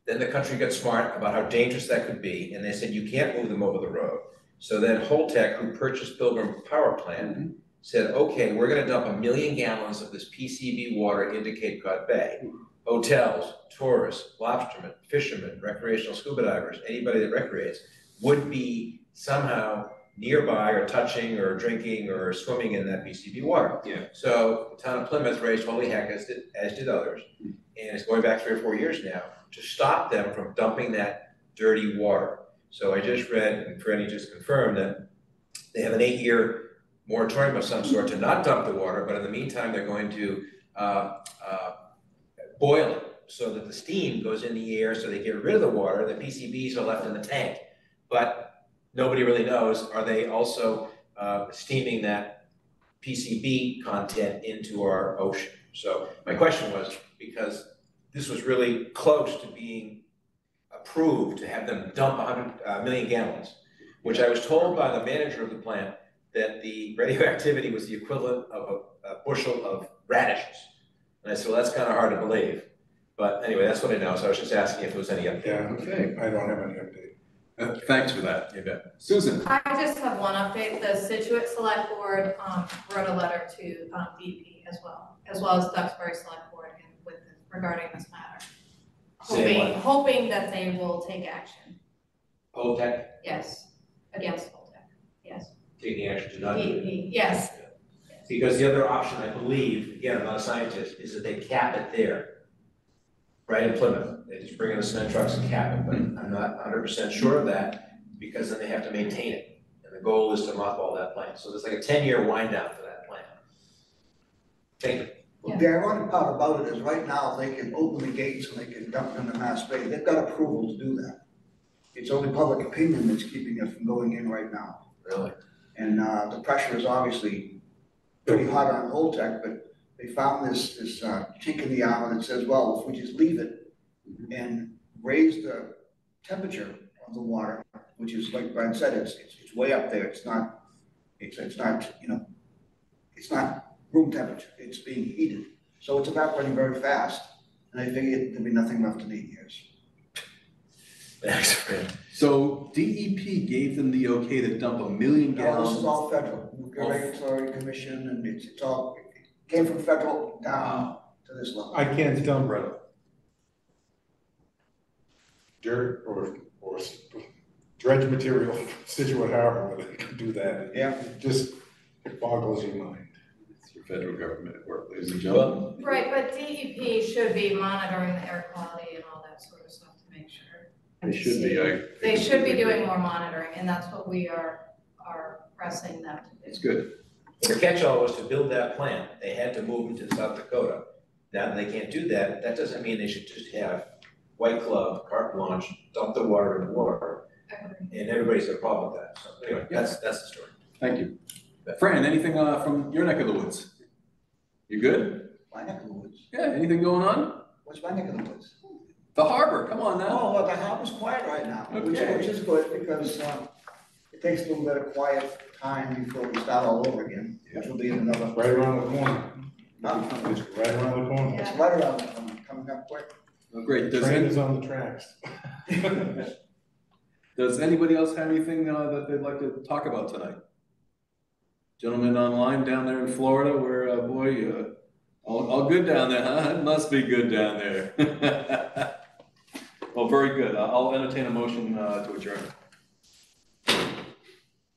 Then the country got smart about how dangerous that could be, and they said you can't move them over the road. So then Holtec, who purchased Pilgrim Power Plant, said, okay, we're gonna dump 1 million gallons of this PCB water into Cape Cod Bay. Hotels, tourists, lobstermen, fishermen, recreational scuba divers, anybody that recreates would be somehow nearby or touching or drinking or swimming in that PCB water. Yeah. So the town of Plymouth raised holy heck, as did others, and it's going back 3 or 4 years now, to stop them from dumping that dirty water. So I just read, and Freddie just confirmed, that they have an 8-year moratorium of some sort to not dump the water, but in the meantime, they're going to boil it so that the steam goes in the air so they get rid of the water, the PCBs are left in the tank. But nobody really knows, are they also steaming that PCB content into our ocean? So my question was, because this was really close to being approved to have them dump 100 million gallons, which I was told by the manager of the plant that the radioactivity was the equivalent of a bushel of radishes. And I said, well, that's kind of hard to believe. But anyway, that's what I know. So I was just asking if there was any update. Yeah, okay. I don't have any update. Thanks for that. You bet. Susan. I just have one update. The Scituate Select Board wrote a letter to DP as well as Duxbury Select Board regarding this matter. Hoping that they will take action. Holtec? Yes, against Holtec, yes. Taking action to not do it? Yes. Because the other option, I believe, again, I'm not a scientist, is that they cap it there. right in Plymouth. They just bring in the cement trucks and cap it, but I'm not 100% sure of that because then they have to maintain it. And the goal is to mothball that plant. So there's like a 10-year wind down for that plant. Thank you. Yeah. The ironic part about it is right now, they can open the gates and they can dump it into Mass Bay. They've got approval to do that. It's only public opinion that's keeping it from going in right now. Really? And the pressure is obviously pretty hard on Holtec, but they found this chink in the armor that says, well, if we just leave it and raise the temperature of the water, which is, like Brian said, it's way up there. It's not, you know, it's not room temperature, it's being heated. So it's evaporating very fast, and I figured there'd be nothing left in 8 years. Thanks, Fran. So DEP gave them the okay to dump 1 million No, gallons? this is all federal, Nuclear Regulatory Commission, and it's all, it came from federal down to this level. I can't dump dirt or dredge material from Scituate Harbor, but they can do that. Yeah. It boggles your mind. It's your federal government at work, ladies and gentlemen. Right, but DEP should be monitoring the air quality and all that sort of stuff to make sure. They should be. They should be doing more monitoring, and that's what we are pressing them to do. It's good. The catch-all was to build that plant. They had to move into South Dakota. Now that they can't do that, that doesn't mean they should just have white glove, carte blanche, dump the water in the water, and everybody's got a problem with that. So anyway, that's the story. Thank you. Fran, anything from your neck of the woods? You good? My neck of the woods. Yeah, anything going on? What's my neck of the woods? The harbor, come on now. Oh, well, the harbor's quiet right now, which is good because it takes a little bit of quiet time before we start all over again, which will be in another. Right around the corner. No, It's right around the corner. it's right around the corner, coming up quick. Oh, great. Train is on the tracks. Does anybody else have anything that they'd like to talk about tonight? Gentlemen online down there in Florida, where, boy, all good down there, huh? It must be good down there. Well, very good. I'll entertain a motion to adjourn.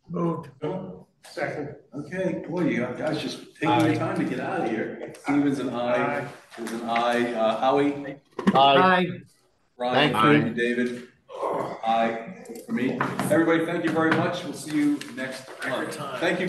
Moved. Second. Okay, boy, you guys just taking your time to get out of here. Stevens and I, Stevens and I, Howie, Aye. Ryan, Thank and David. Aye for me. Everybody, thank you very much. We'll see you next month. Thank you.